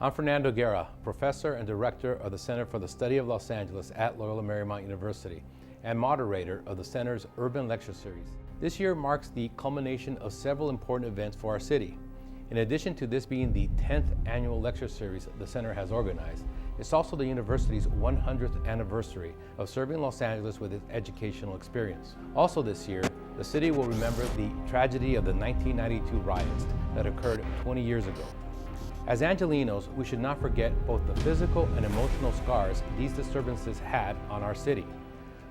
I'm Fernando Guerra, Professor and Director of the Center for the Study of Los Angeles at Loyola Marymount University and moderator of the Center's Urban Lecture Series. This year marks the culmination of several important events for our city. In addition to this being the 10th annual lecture series the Center has organized, it's also the university's 100th anniversary of serving Los Angeles with its educational experience. Also this year, the city will remember the tragedy of the 1992 riots that occurred 20 years ago. As Angelenos, we should not forget both the physical and emotional scars these disturbances had on our city.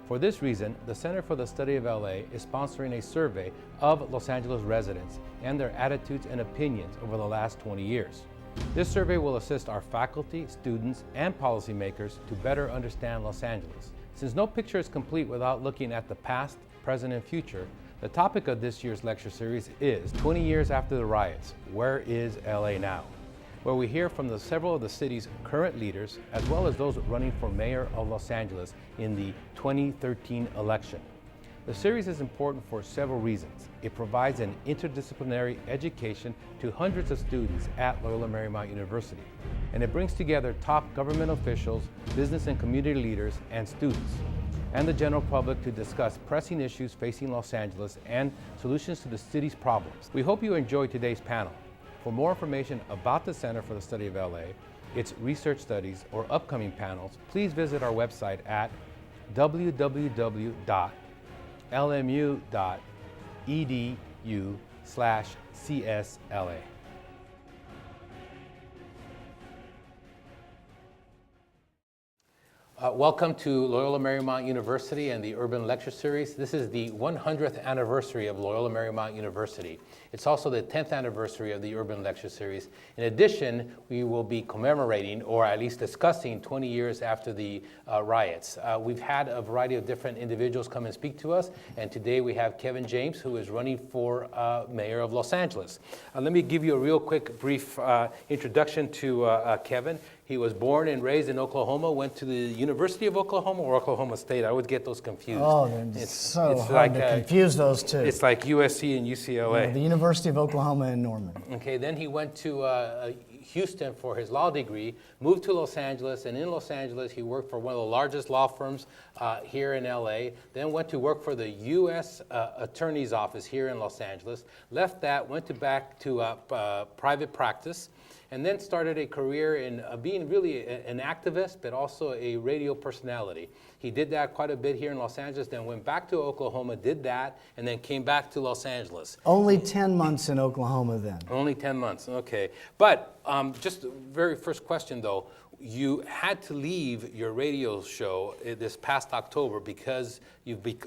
For this reason, the Center for the Study of LA is sponsoring a survey of Los Angeles residents and their attitudes and opinions over the last 20 years. This survey will assist our faculty, students, and policymakers to better understand Los Angeles. Since no picture is complete without looking at the past, present, and future, the topic of this year's lecture series is 20 years after the riots, where is LA now? Where we hear from several of the city's current leaders, as well as those running for mayor of Los Angeles in the 2013 election. The series is important for several reasons. It provides an interdisciplinary education to hundreds of students at Loyola Marymount University, and it brings together top government officials, business and community leaders, and students, and the general public to discuss pressing issues facing Los Angeles and solutions to the city's problems. We hope you enjoy today's panel. For more information about the Center for the Study of LA, its research studies, or upcoming panels, please visit our website at www.lmu.edu/CSLA. Welcome to Loyola Marymount University and the Urban Lecture Series. This is the 100th anniversary of Loyola Marymount University. It's also the 10th anniversary of the Urban Lecture Series. In addition, we will be commemorating, or at least discussing, 20 years after the riots. We've had a variety of different individuals come and speak to us, and today we have Kevin James, who is running for mayor of Los Angeles. Let me give you a real quick, brief introduction to Kevin. He was born and raised in Oklahoma, went to the University of Oklahoma or Oklahoma State. I always get those confused. Oh, it's so hard to confuse those two. It's like USC and UCLA. Yeah, the University of Oklahoma in Norman. Okay, then he went to Houston for his law degree, moved to Los Angeles, and in Los Angeles he worked for one of the largest law firms here in LA, then went to work for the U.S. Attorney's Office here in Los Angeles, left that, went back to private practice, and then started a career in being really an activist, but also a radio personality. He did that quite a bit here in Los Angeles, then went back to Oklahoma, did that, and then came back to Los Angeles. Only 10 months in Oklahoma then. Only 10 months, okay. But just the very first question though, you had to leave your radio show this past October because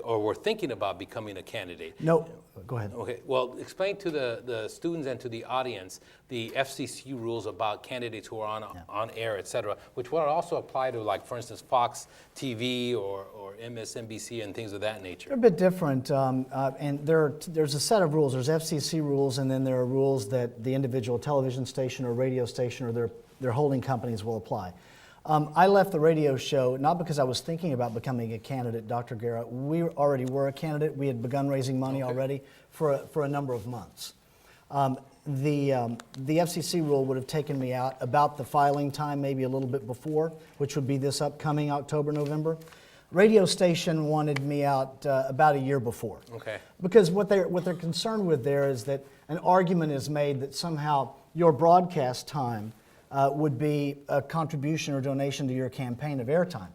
or were thinking about becoming a candidate. No, go ahead. Okay, well, explain to the students and to the audience the FCC rules about candidates who are on air, et cetera, which would also apply to, like, for instance, Fox TV or MSNBC and things of that nature. They're a bit different, and there's a set of rules. There's FCC rules, and then there are rules that the individual television station or radio station or their holding companies will apply. I left the radio show not because I was thinking about becoming a candidate, Dr. Guerra. We already were a candidate. We had begun raising money already for a number of months. The FCC rule would have taken me out about the filing time, maybe a little bit before, which would be this upcoming October, November. Radio station wanted me out about a year before. Okay. Because what they're concerned with there is that an argument is made that somehow your broadcast time would be a contribution or donation to your campaign of airtime.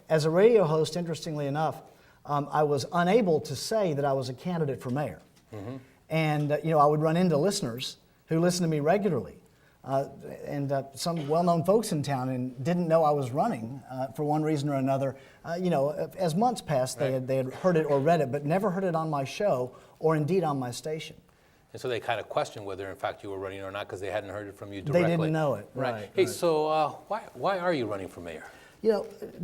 As a radio host, interestingly enough, I was unable to say that I was a candidate for mayor. Mm-hmm. And I would run into listeners who listen to me regularly, and some well-known folks in town, and didn't know I was running for one reason or another. As months passed, they had heard it or read it, but never heard it on my show or indeed on my station. And so they kind of questioned whether, in fact, you were running or not because they hadn't heard it from you directly. They didn't know it. Right. Hey, so why are you running for mayor?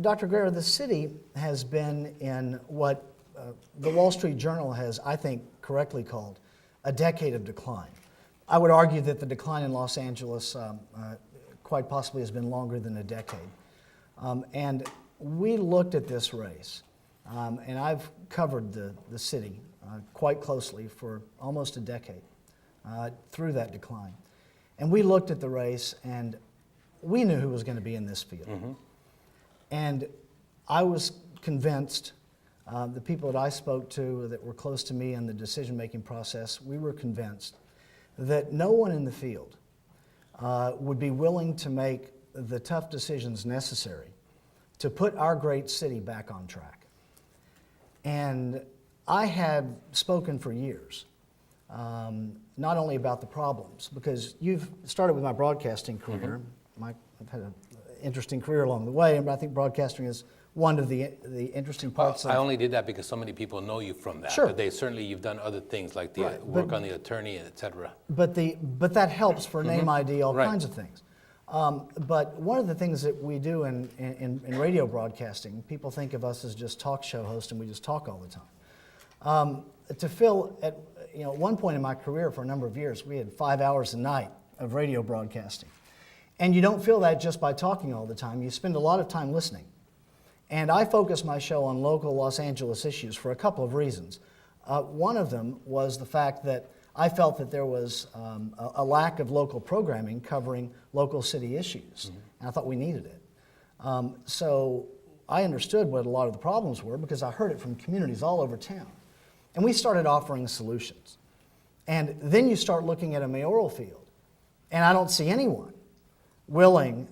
Dr. Guerra, the city has been in what the Wall Street Journal has, I think, correctly called a decade of decline. I would argue that the decline in Los Angeles quite possibly has been longer than a decade. And we looked at this race, and I've covered the city quite closely for almost a decade through that decline. And we looked at the race, and we knew who was going to be in this field. And I was convinced, the people that I spoke to that were close to me in the decision-making process, we were convinced that no one in the field would be willing to make the tough decisions necessary to put our great city back on track. And I had spoken for years, not only about the problems, because you've started with my broadcasting career. I've had an interesting career along the way, and I think broadcasting is one of the interesting parts. I only did that because so many people know you from that. Sure. But you've done other things like the work on the attorney, et cetera. But that helps for name ID, all Right. kinds of things. But one of the things that we do in radio broadcasting, people think of us as just talk show hosts and we just talk all the time. To fill at one point in my career for a number of years, we had 5 hours a night of radio broadcasting. And you don't fill that just by talking all the time. You spend a lot of time listening. And I focus my show on local Los Angeles issues for a couple of reasons. One of them was the fact that I felt that there was a lack of local programming covering local city issues, and I thought we needed it. So I understood what a lot of the problems were because I heard it from communities all over town. And we started offering solutions. And then you start looking at a mayoral field, and I don't see anyone willing,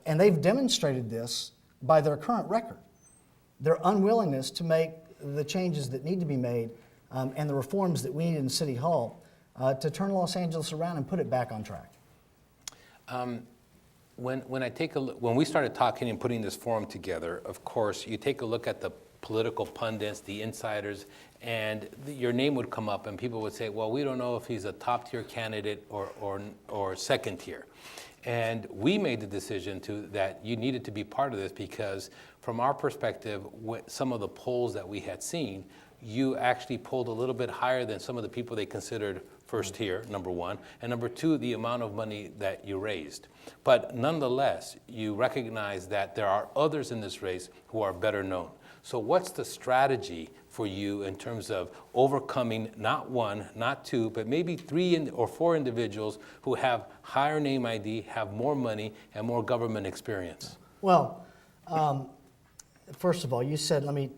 and they've demonstrated this by their current record, their unwillingness to make the changes that need to be made and the reforms that we need in City Hall to turn Los Angeles around and put it back on track. When I take a look, when we started talking and putting this forum together, of course, you take a look at the political pundits, the insiders, and your name would come up and people would say, well, we don't know if he's a top-tier candidate or second-tier. And we made the decision that you needed to be part of this because from our perspective, some of the polls that we had seen, you actually pulled a little bit higher than some of the people they considered first tier, number one, and number two, the amount of money that you raised. But nonetheless, you recognize that there are others in this race who are better known. So what's the strategy for you in terms of overcoming not one, not two, but maybe 3 or 4 individuals who have higher name ID, have more money, and more government experience? Well, first of all, you said, let me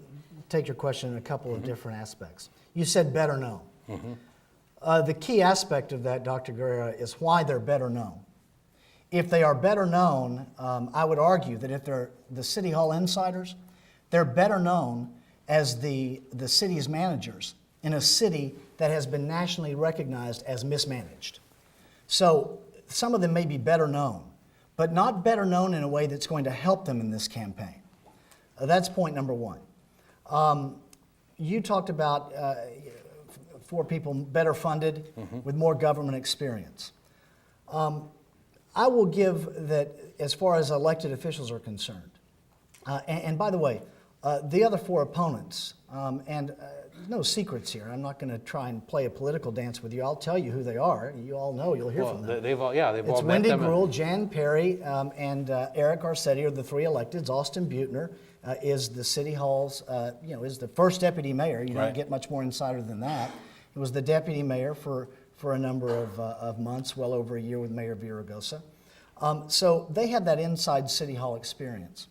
take your question in a couple of different aspects. You said better known. The key aspect of that, Dr. Guerra, is why they're better known. If they are better known, I would argue that if they're the City Hall insiders, they're better known as the city's managers in a city that has been nationally recognized as mismanaged. So some of them may be better known, but not better known in a way that's going to help them in this campaign. That's point number one. You talked about 4 people better funded with more government experience. I will give that as far as elected officials are concerned. And by the way, the other 4 opponents, and no secrets here. I'm not going to try and play a political dance with you. I'll tell you who they are. You all know. You'll hear from them. They've all met them. It's Wendy Gruhl, Jan Perry, and Eric Garcetti are the 3 electeds. Austin Buettner is the City Hall's, is the first deputy mayor. You don't get much more insider than that. He was the deputy mayor for a number of months, well over a year with Mayor Villaraigosa. So they had that inside City Hall experience.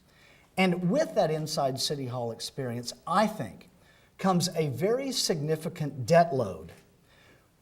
And with that inside City Hall experience, I think, comes a very significant debt load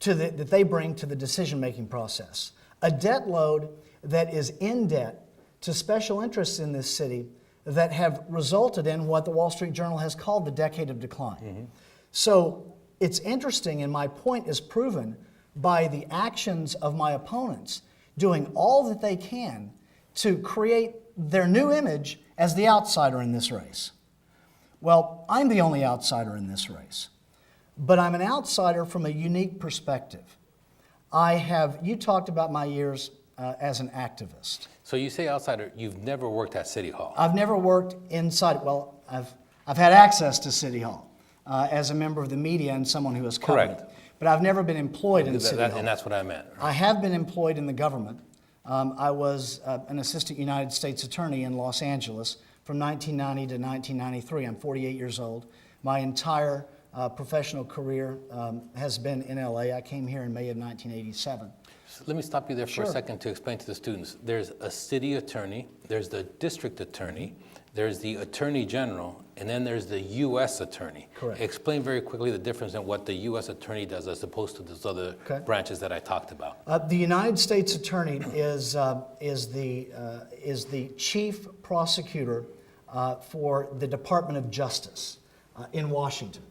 that they bring to the decision-making process. A debt load that is in debt to special interests in this city that have resulted in what the Wall Street Journal has called the decade of decline. So it's interesting, and my point is proven by the actions of my opponents doing all that they can to create their new image as the outsider in this race. Well, I'm the only outsider in this race, but I'm an outsider from a unique perspective. You talked about my years as an activist. So you say outsider, you've never worked at City Hall. I've never worked inside, well, I've had access to City Hall as a member of the media and someone who has covered it. But I've never been employed in City Hall. And that's what I meant. Right? I have been employed in the government. I was an assistant United States attorney in Los Angeles from 1990 to 1993. I'm 48 years old. My entire professional career has been in LA. I came here in May of 1987. So let me stop you there for a Sure. second to explain to the students. There's a city attorney, there's the district attorney, there's the attorney general, and then there's the U.S. attorney. Correct. Explain very quickly the difference in what the U.S. attorney does as opposed to those other Okay. branches that I talked about. The United States Attorney is the chief prosecutor for the Department of Justice in Washington.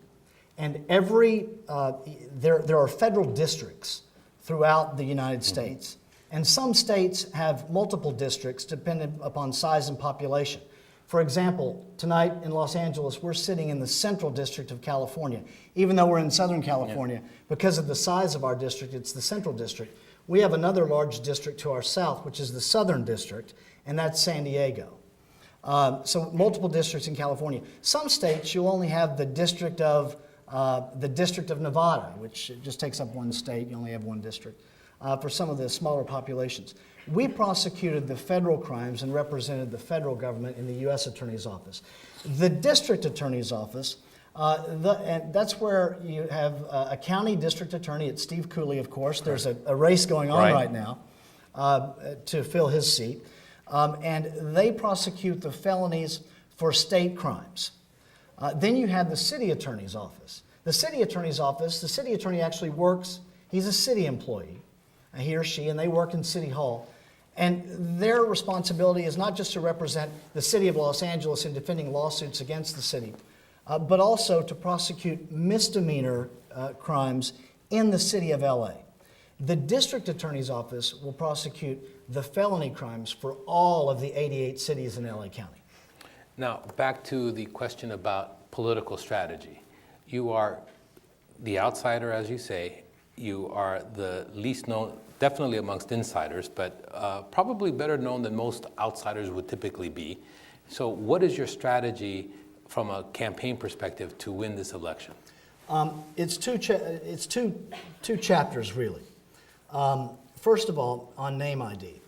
And there are federal districts throughout the United States. And some states have multiple districts depending upon size and population. For example, tonight in Los Angeles, we're sitting in the Central District of California. Even though we're in Southern California, because of the size of our district, it's the Central District. We have another large district to our south, which is the Southern District, and that's San Diego. So multiple districts in California. Some states, you'll only have the District of Nevada, which just takes up one state. You only have one district for some of the smaller populations. We prosecuted the federal crimes and represented the federal government in the U.S. Attorney's Office. The District Attorney's Office, and that's where you have a county district attorney. It's Steve Cooley, of course. There's a race going on right now to fill his seat. And they prosecute the felonies for state crimes. Then you have the City Attorney's Office. The City Attorney's Office, the City Attorney actually works, he's a city employee, he or she, and they work in City Hall. And their responsibility is not just to represent the City of Los Angeles in defending lawsuits against the city, but also to prosecute misdemeanor crimes in the City of LA. The District Attorney's Office will prosecute the felony crimes for all of the 88 cities in LA County. Now, back to the question about political strategy. You are the outsider, as you say. You are the least known, definitely amongst insiders, but probably better known than most outsiders would typically be. So what is your strategy from a campaign perspective to win this election? It's two chapters, really. First of all, on name ID.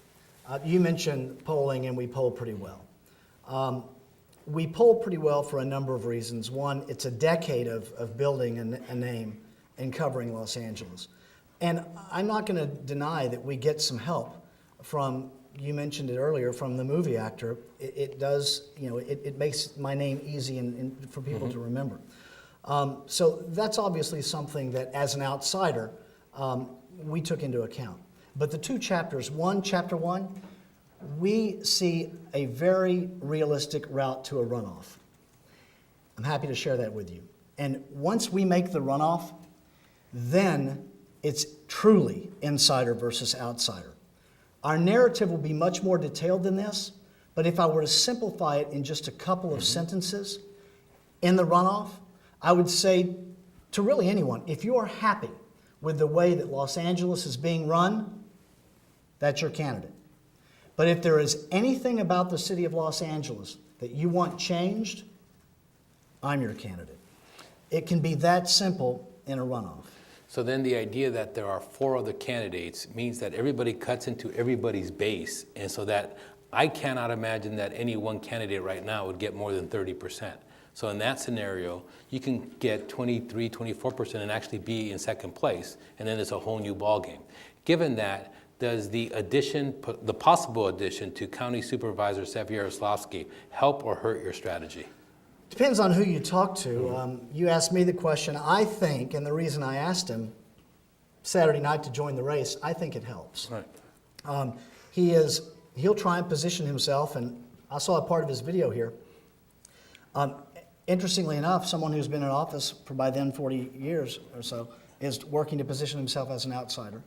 You mentioned polling, and we poll pretty well. We poll pretty well for a number of reasons. One, it's a decade of building a name and covering Los Angeles. And I'm not going to deny that we get some help from, you mentioned it earlier, from the movie actor. It does, it makes my name easy and for people to remember. So that's obviously something that, as an outsider, we took into account. But the two chapters, chapter one, we see a very realistic route to a runoff. I'm happy to share that with you. And once we make the runoff, then it's truly insider versus outsider. Our narrative will be much more detailed than this, but if I were to simplify it in just a couple of sentences, in the runoff, I would say to really anyone, if you are happy with the way that Los Angeles is being run, that's your candidate. But if there is anything about the city of Los Angeles that you want changed, I'm your candidate. It can be that simple in a runoff. So then the idea that there are 4 other candidates means that everybody cuts into everybody's base, and so that I cannot imagine that any one candidate right now would get more than 30%. So in that scenario, you can get 23, 24% and actually be in second place, and then it's a whole new ballgame. Given that, does the possible addition to County Supervisor Seth Yaroslavsky help or hurt your strategy? Depends on who you talk to. You asked me the question. I think, and the reason I asked him Saturday night to join the race, I think it helps. Right. He'll try and position himself, and I saw a part of his video here. Interestingly enough, someone who's been in office for by then 40 years or so is working to position himself as an outsider,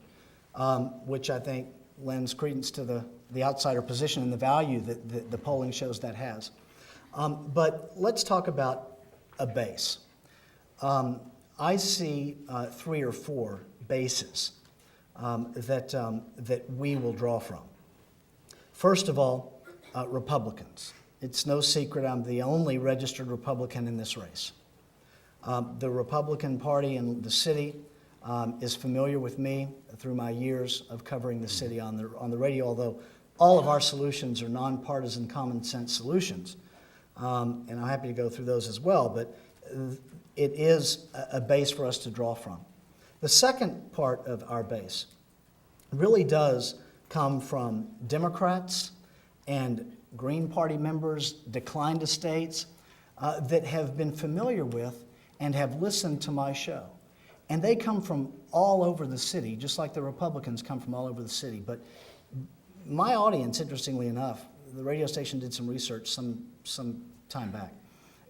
which I think lends credence to the outsider position and the value that the polling shows that has. But let's talk about a base. I see 3 or 4 bases that we will draw from. First of all, Republicans. It's no secret I'm the only registered Republican in this race. The Republican Party in the city is familiar with me through my years of covering the city on the radio, although all of our solutions are nonpartisan, common sense solutions. And I'm happy to go through those as well, but it is a base for us to draw from. The second part of our base really does come from Democrats and Green Party members, declined estates, that have been familiar with and have listened to my show. And they come from all over the city, just like the Republicans come from all over the city. But my audience, interestingly enough, the radio station did some research some time back.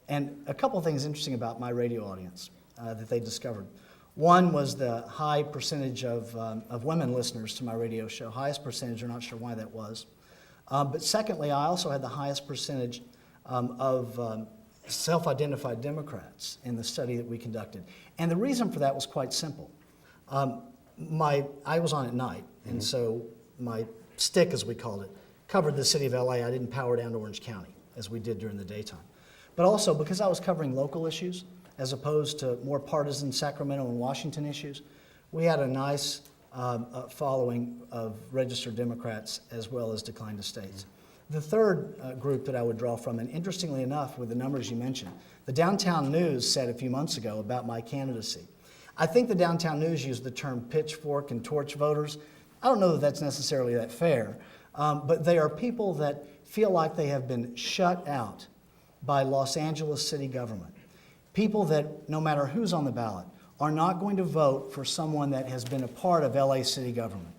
And a couple of things interesting about my radio audience that they discovered. One was the high percentage of women listeners to my radio show, highest percentage, I'm not sure why that was. But secondly, I also had the highest percentage of self-identified Democrats in the study that we conducted. And the reason for that was quite simple. I was on at night, and so my stick, as we called it, covered the city of LA. I didn't power down to Orange County, as we did during the daytime. But also, because I was covering local issues, as opposed to more partisan Sacramento and Washington issues, we had a nice following of registered Democrats as well as declined estates. The third group that I would draw from, and interestingly enough, with the numbers you mentioned, the Downtown News said a few months ago about my candidacy. I think the Downtown News used the term pitchfork and torch voters. I don't know that that's necessarily that fair, but they are people that feel like they have been shut out by Los Angeles city government. People that, no matter who's on the ballot, are not going to vote for someone that has been a part of LA city government.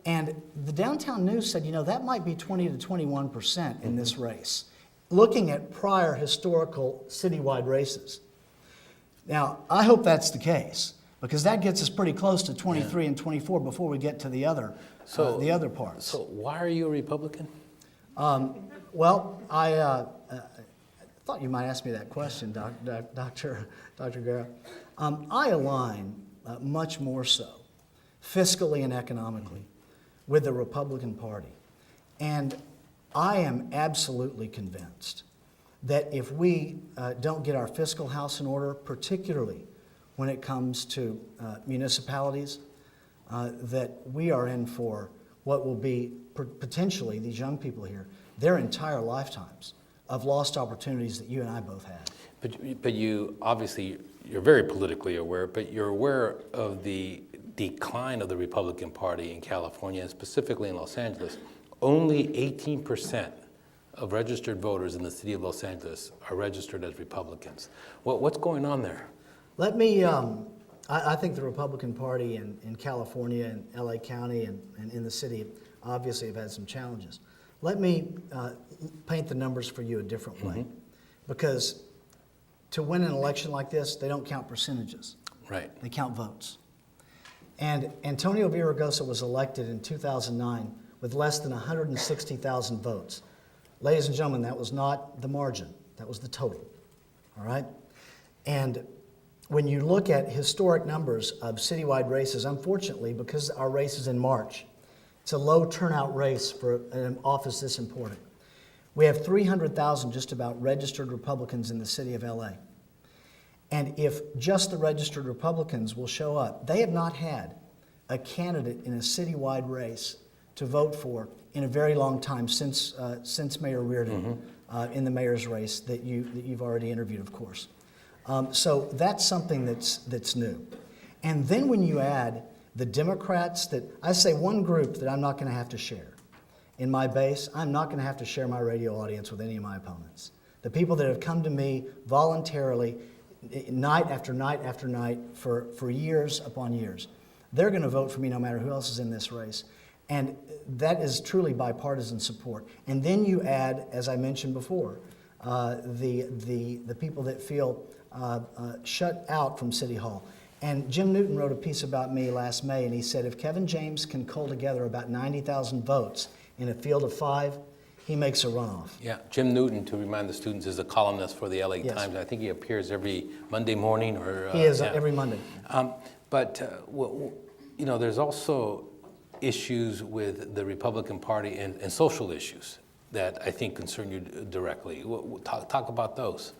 And the Downtown News said, that might be 20 to 21% in this race, looking at prior historical citywide races. Now, I hope that's the case, because that gets us pretty close to 23 and 24 before we get to the other parts. So why are you a Republican? Well, I thought you might ask me that question, Dr. Guerra. I align much more so, fiscally and economically, with the Republican Party. And I am absolutely convinced that if we don't get our fiscal house in order, particularly when it comes to municipalities, that we are in for what will be potentially, these young people here, their entire lifetimes of lost opportunities that you and I both had. But you, obviously, you're very politically aware, but you're aware of the decline of the Republican Party in California, and specifically in Los Angeles. Only 18% of registered voters in the city of Los Angeles are registered as Republicans. What's going on there? Let me, I think the Republican Party in California and LA County and in the city obviously have had some challenges. Let me paint the numbers for you a different way. Because to win an election like this, they don't count percentages. Right. They count votes. And Antonio Villaraigosa was elected in 2009 with less than 160,000 votes. Ladies and gentlemen, that was not the margin. That was the total. All right? And when you look at historic numbers of citywide races, unfortunately, because our race is in March, it's a low turnout race for an office this important. We have 300,000 just about registered Republicans in the city of LA. And if just the registered Republicans will show up, they have not had a candidate in a citywide race to vote for in a very long time since Mayor Reardon in the mayor's race that you've already interviewed, of course. So that's something that's new. And then when you add the Democrats that, I say one group that I'm not going to have to share. In my base, I'm not going to have to share my radio audience with any of my opponents. The people that have come to me voluntarily, night after night after night, for years upon years, they're going to vote for me no matter who else is in this race. And that is truly bipartisan support. And then you add, as I mentioned before, the people that feel shut out from City Hall. And Jim Newton wrote a piece about me last May, and he said, if Kevin James can cull together about 90,000 votes in a field of 5, he makes a runoff. Yeah, Jim Newton, to remind the students, is a columnist for the LA Times. I think he appears every Monday morning. He is every Monday. There's also issues with the Republican Party and social issues that I think concern you directly. Talk about those.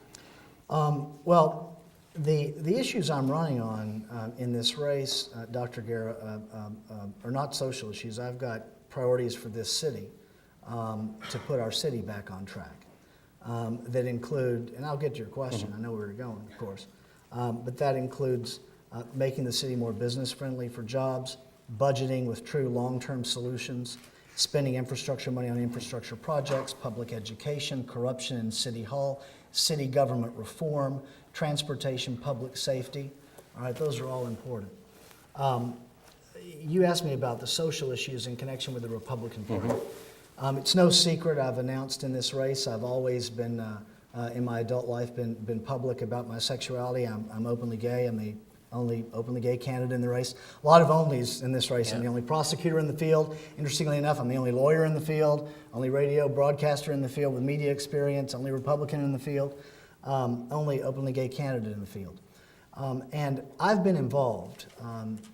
Well, the issues I'm running on in this race, Dr. Guerra, are not social issues. I've got priorities for this city to put our city back on track that include, and I'll get to your question, I know where you're going, of course, but that includes making the city more business friendly for jobs, budgeting with true long-term solutions, spending infrastructure money on infrastructure projects, public education, corruption in City Hall, city government reform, transportation, public safety. All right, those are all important. You asked me about the social issues in connection with the Republican Party. It's no secret I've announced in this race, I've always been, in my adult life, been public about my sexuality. I'm openly gay. I'm the only openly gay candidate in the race. A lot of onlys in this race. Yeah. I'm the only prosecutor in the field. Interestingly enough, I'm the only lawyer in the field, only radio broadcaster in the field with media experience, only Republican in the field, only openly gay candidate in the field. And I've been involved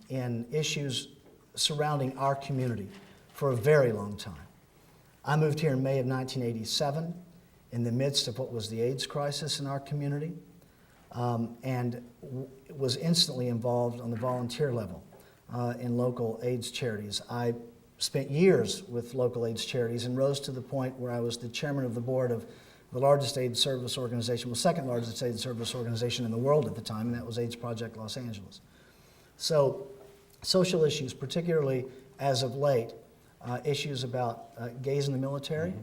in issues surrounding our community for a very long time. I moved here in May of 1987 in the midst of what was the AIDS crisis in our community, and was instantly involved on the volunteer level in local AIDS charities. I spent years with local AIDS charities and rose to the point where I was the chairman of the board of the largest AIDS service organization, well, second largest AIDS service organization in the world at the time, and that was AIDS Project Los Angeles. So social issues, particularly as of late, issues about gays in the military,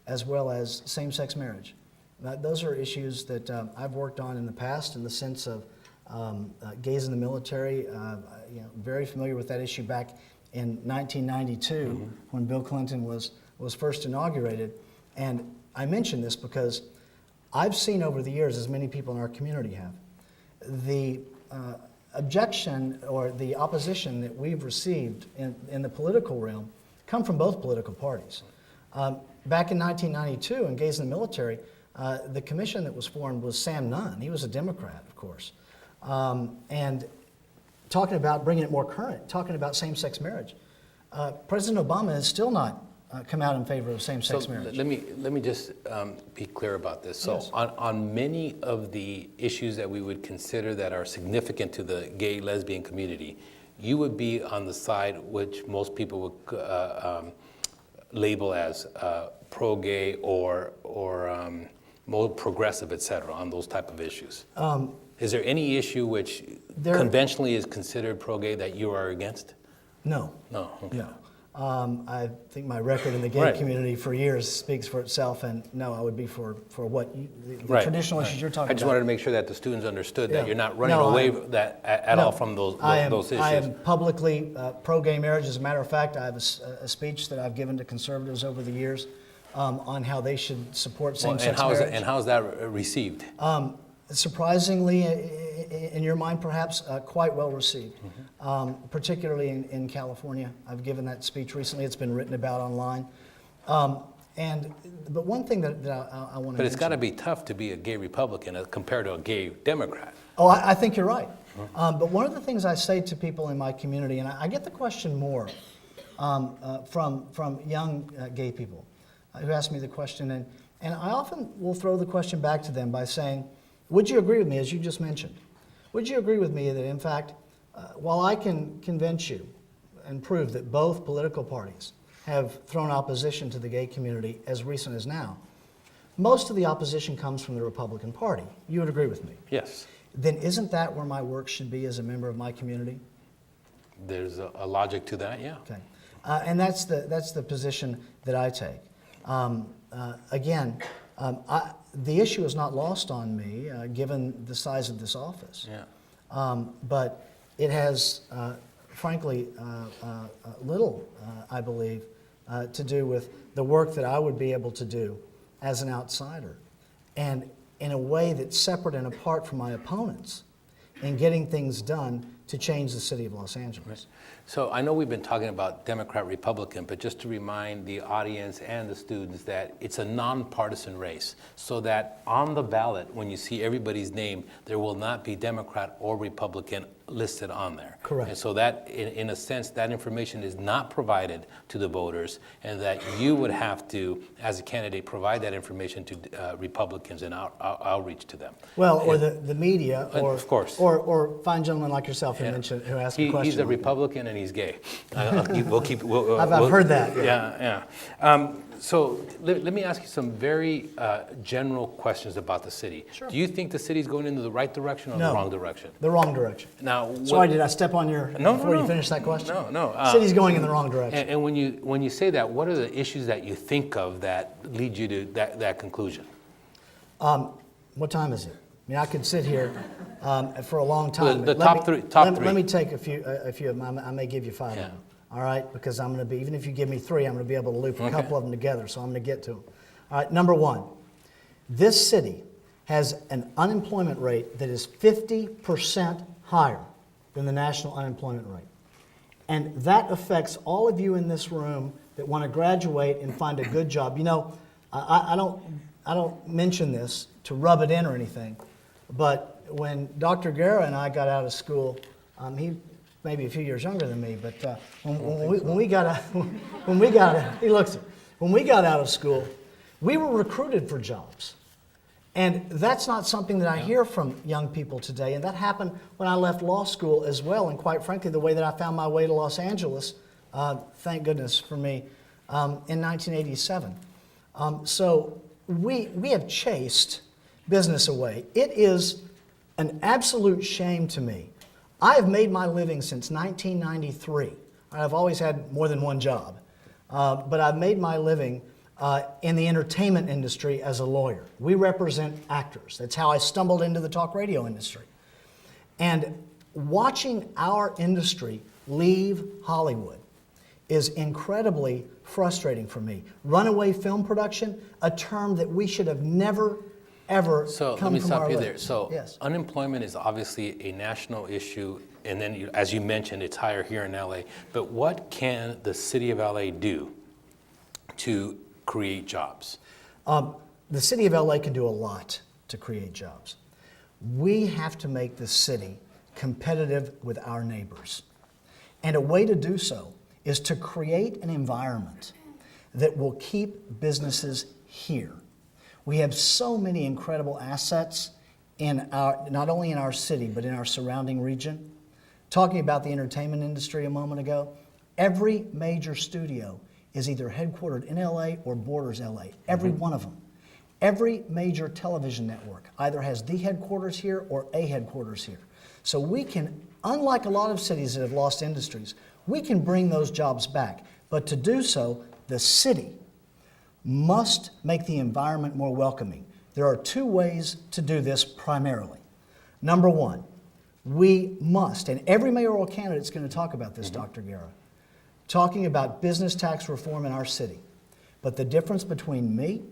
as well as same-sex marriage. Those are issues that I've worked on in the past in the sense of gays in the military. Very familiar with that issue back in 1992 when Bill Clinton was first inaugurated. And I mention this because I've seen over the years, as many people in our community have, the objection or the opposition that we've received in the political realm come from both political parties. Back in 1992, in Gays in the Military, the commission that was formed was Sam Nunn. He was a Democrat, of course. And talking about bringing it more current, talking about same-sex marriage. President Obama has still not come out in favor of same-sex marriage. Let me just be clear about this. So Yes. on many of the issues that we would consider that are significant to the gay, lesbian community, you would be on the side which most people would label as pro-gay or more progressive, et cetera, on those type of issues. Is there any issue which conventionally is considered pro-gay that you are against? No. No. Okay. No. I think my record in the gay Right. community for years speaks for itself, and no, I would be for what the Right. traditional issues you're talking about. I just wanted to make sure that the students understood that Yeah. you're not running No, away at all from those issues. I am publicly pro-gay marriage. As a matter of fact, I have a speech that I've given to conservatives over the years on how they should support same-sex marriage. And how is that received? Surprisingly, in your mind perhaps, quite well received, particularly in California. I've given that speech recently. It's been written about online. But one thing that I want to But it's got to be tough to be a gay Republican compared to a gay Democrat. Oh, I think you're right. But one of the things I say to people in my community, and I get the question more from young gay people who ask me the question, and I often will throw the question back to them by saying, would you agree with me, as you just mentioned, would you agree with me that in fact, while I can convince you and prove that both political parties have thrown opposition to the gay community as recent as now, most of the opposition comes from the Republican Party. You would agree with me? Yes. Then isn't that where my work should be as a member of my community? There's a logic to that, yeah. Okay. And that's the position that I take. Again, the issue is not lost on me, given the size of this office. Yeah. But it has, frankly, little, I believe, to do with the work that I would be able to do as an outsider, and in a way that's separate and apart from my opponents in getting things done to change the city of Los Angeles. Right. So I know we've been talking about Democrat, Republican, but just to remind the audience and the students that it's a nonpartisan race, so that on the ballot, when you see everybody's name, there will not be Democrat or Republican listed on there. Correct. And so that, in a sense, that information is not provided to the voters, and that you would have to, as a candidate, provide that information to Republicans and outreach to them. Well, or the media, or of course, or fine gentlemen like yourself who mentioned, who asked a question. He's a Republican and he's gay. I've heard that. Yeah. So let me ask you some very general questions about the city. Sure. Do you think the city's going in the right direction or the wrong direction? The wrong direction. Now, Now, Sorry, did I step on your, before you finish that question? No. City's going in the wrong direction. And when you say that, what are the issues that you think of that lead you to that conclusion? What time is it? I mean, I could sit here for a long time. The top three. Let me take a few of them. I may give you 5 of them. All right, because I'm going to be, even if you give me 3, I'm going to be able to loop a couple of them together, so I'm going to get to them. All right, number 1, this city has an unemployment rate that is 50% higher than the national unemployment rate. And that affects all of you in this room that want to graduate and find a good job. You know, I don't mention this to rub it in or anything, but when Dr. Guerra and I got out of school, he maybe a few years younger than me, but when we got out of school, we were recruited for jobs. And that's not something that I hear from young people today. And that happened when I left law school as well. And quite frankly, the way that I found my way to Los Angeles, thank goodness for me, in 1987. So we have chased business away. It is an absolute shame to me. I have made my living since 1993. I've always had more than one job. But I've made my living in the entertainment industry as a lawyer. We represent actors. That's how I stumbled into the talk radio industry. And watching our industry leave Hollywood is incredibly frustrating for me. Runaway film production, a term that we should have never, ever So come let me from stop our you lips. there. So yes. Unemployment is obviously a national issue, and then as you mentioned, it's higher here in LA. But what can the city of LA do to create jobs? The city of LA can do a lot to create jobs. We have to make the city competitive with our neighbors. And a way to do so is to create an environment that will keep businesses here. We have so many incredible assets in not only in our city, but in our surrounding region. Talking about the entertainment industry a moment ago, every major studio is either headquartered in LA or borders LA, every one of them. Every major television network either has the headquarters here or a headquarters here. So we can, unlike a lot of cities that have lost industries, we can bring those jobs back. But to do so, the city must make the environment more welcoming. There are 2 ways to do this primarily. Number 1, we must, and every mayoral candidate is going to talk about this, Dr. Guerra, talking about business tax reform in our city. But the difference between me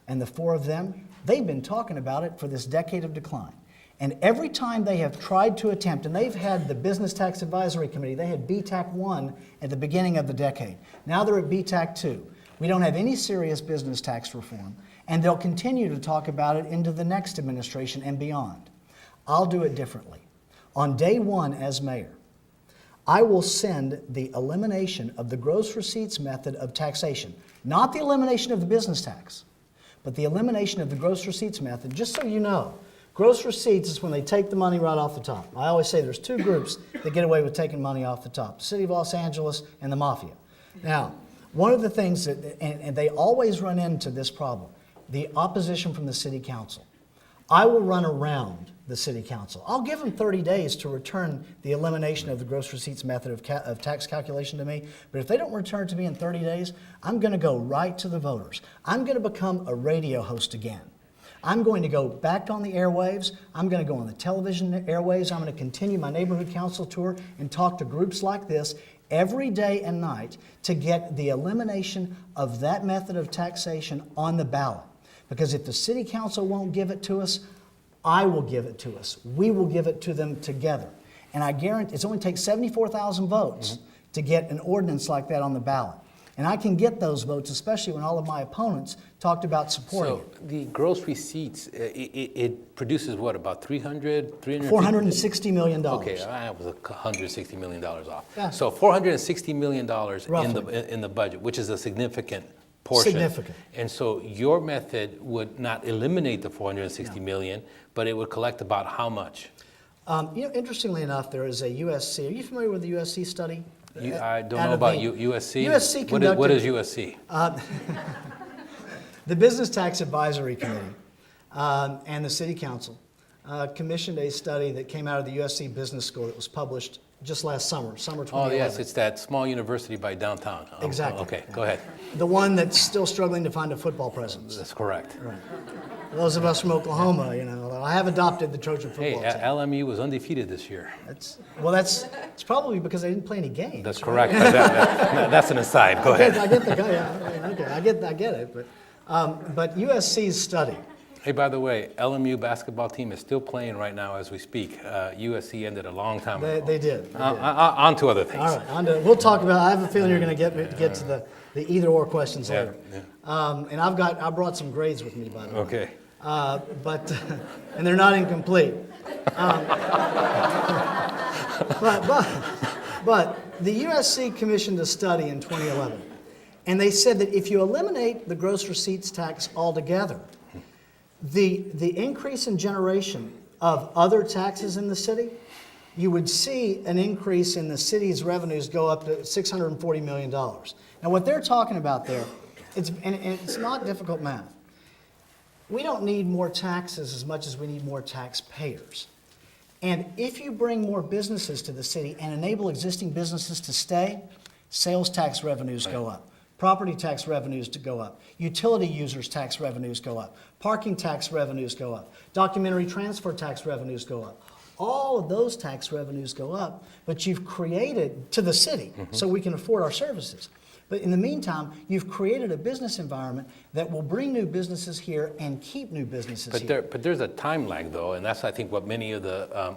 and the 4 of them, they've been talking about it for this decade of decline. And every time they have tried to attempt, and they've had the Business Tax Advisory Committee, they had BTAC 1 at the beginning of the decade. Now they're at BTAC 2. We don't have any serious business tax reform, and they'll continue to talk about it into the next administration and beyond. I'll do it differently. On day 1 as mayor, I will send the elimination of the gross receipts method of taxation, not the elimination of the business tax, but the elimination of the gross receipts method. Just so you know, gross receipts is when they take the money right off the top. I always say there's 2 groups that get away with taking money off the top, the City of Los Angeles and the Mafia. Now, one of the things that, and they always run into this problem, the opposition from the City Council. I will run around the City Council. I'll give them 30 days to return the elimination of the gross receipts method of tax calculation to me, but if they don't return it to me in 30 days, I'm going to go right to the voters. I'm going to become a radio host again. I'm going to go back on the airwaves. I'm going to go on the television airwaves. I'm going to continue my neighborhood council tour and talk to groups like this every day and night to get the elimination of that method of taxation on the ballot. Because if the City Council won't give it to us, I will give it to us. We will give it to them together. And I guarantee it only takes 74,000 votes to get an ordinance like that on the ballot. And I can get those votes, especially when all of my opponents talked about supporting it. So the gross receipts, it produces what, about $460 million. Okay, I was $160 million off. Yeah. So $460 million Roughly. in the budget, which is a significant portion. Significant. And so your method would not eliminate the $460 million, but it would collect about how much? Interestingly enough, there is a USC. Are you familiar with the USC study? I don't know about USC. USC conducted, what is USC? The Business Tax Advisory Committee and the City Council commissioned a study that came out of the USC Business School that was published just last summer 2011. Oh, yes, it's that small university by downtown. Exactly. Okay, go ahead. The one that's still struggling to find a football presence. That's correct. Right. Those of us from Oklahoma, I have adopted the Trojan football team. LMU was undefeated this year. It's probably because they didn't play any games. That's correct. But that's an aside. Go ahead. I get the guy. Yeah, okay, I get it. But USC's study. Hey, by the way, LMU basketball team is still playing right now as we speak. USC ended a long time ago. They did. On to other things. All right, we'll talk about. I have a feeling you're going to get to the either/or questions later. Yeah. And I brought some grades with me, by the way. Okay. But and they're not incomplete. But the USC commissioned a study in 2011, and they said that if you eliminate the gross receipts tax altogether, the increase in generation of other taxes in the city, you would see an increase in the city's revenues go up to $640 million. Now, what they're talking about there, it's not difficult math. We don't need more taxes as much as we need more taxpayers. And if you bring more businesses to the city and enable existing businesses to stay, sales tax revenues go up. Property tax revenues to go up. Utility users tax revenues go up. Parking tax revenues go up. Documentary transfer tax revenues go up. All of those tax revenues go up, but you've created to the city so we can afford our services. But in the meantime, you've created a business environment that will bring new businesses here and keep new businesses here. But there's a time lag, though, and that's, I think, what many of the,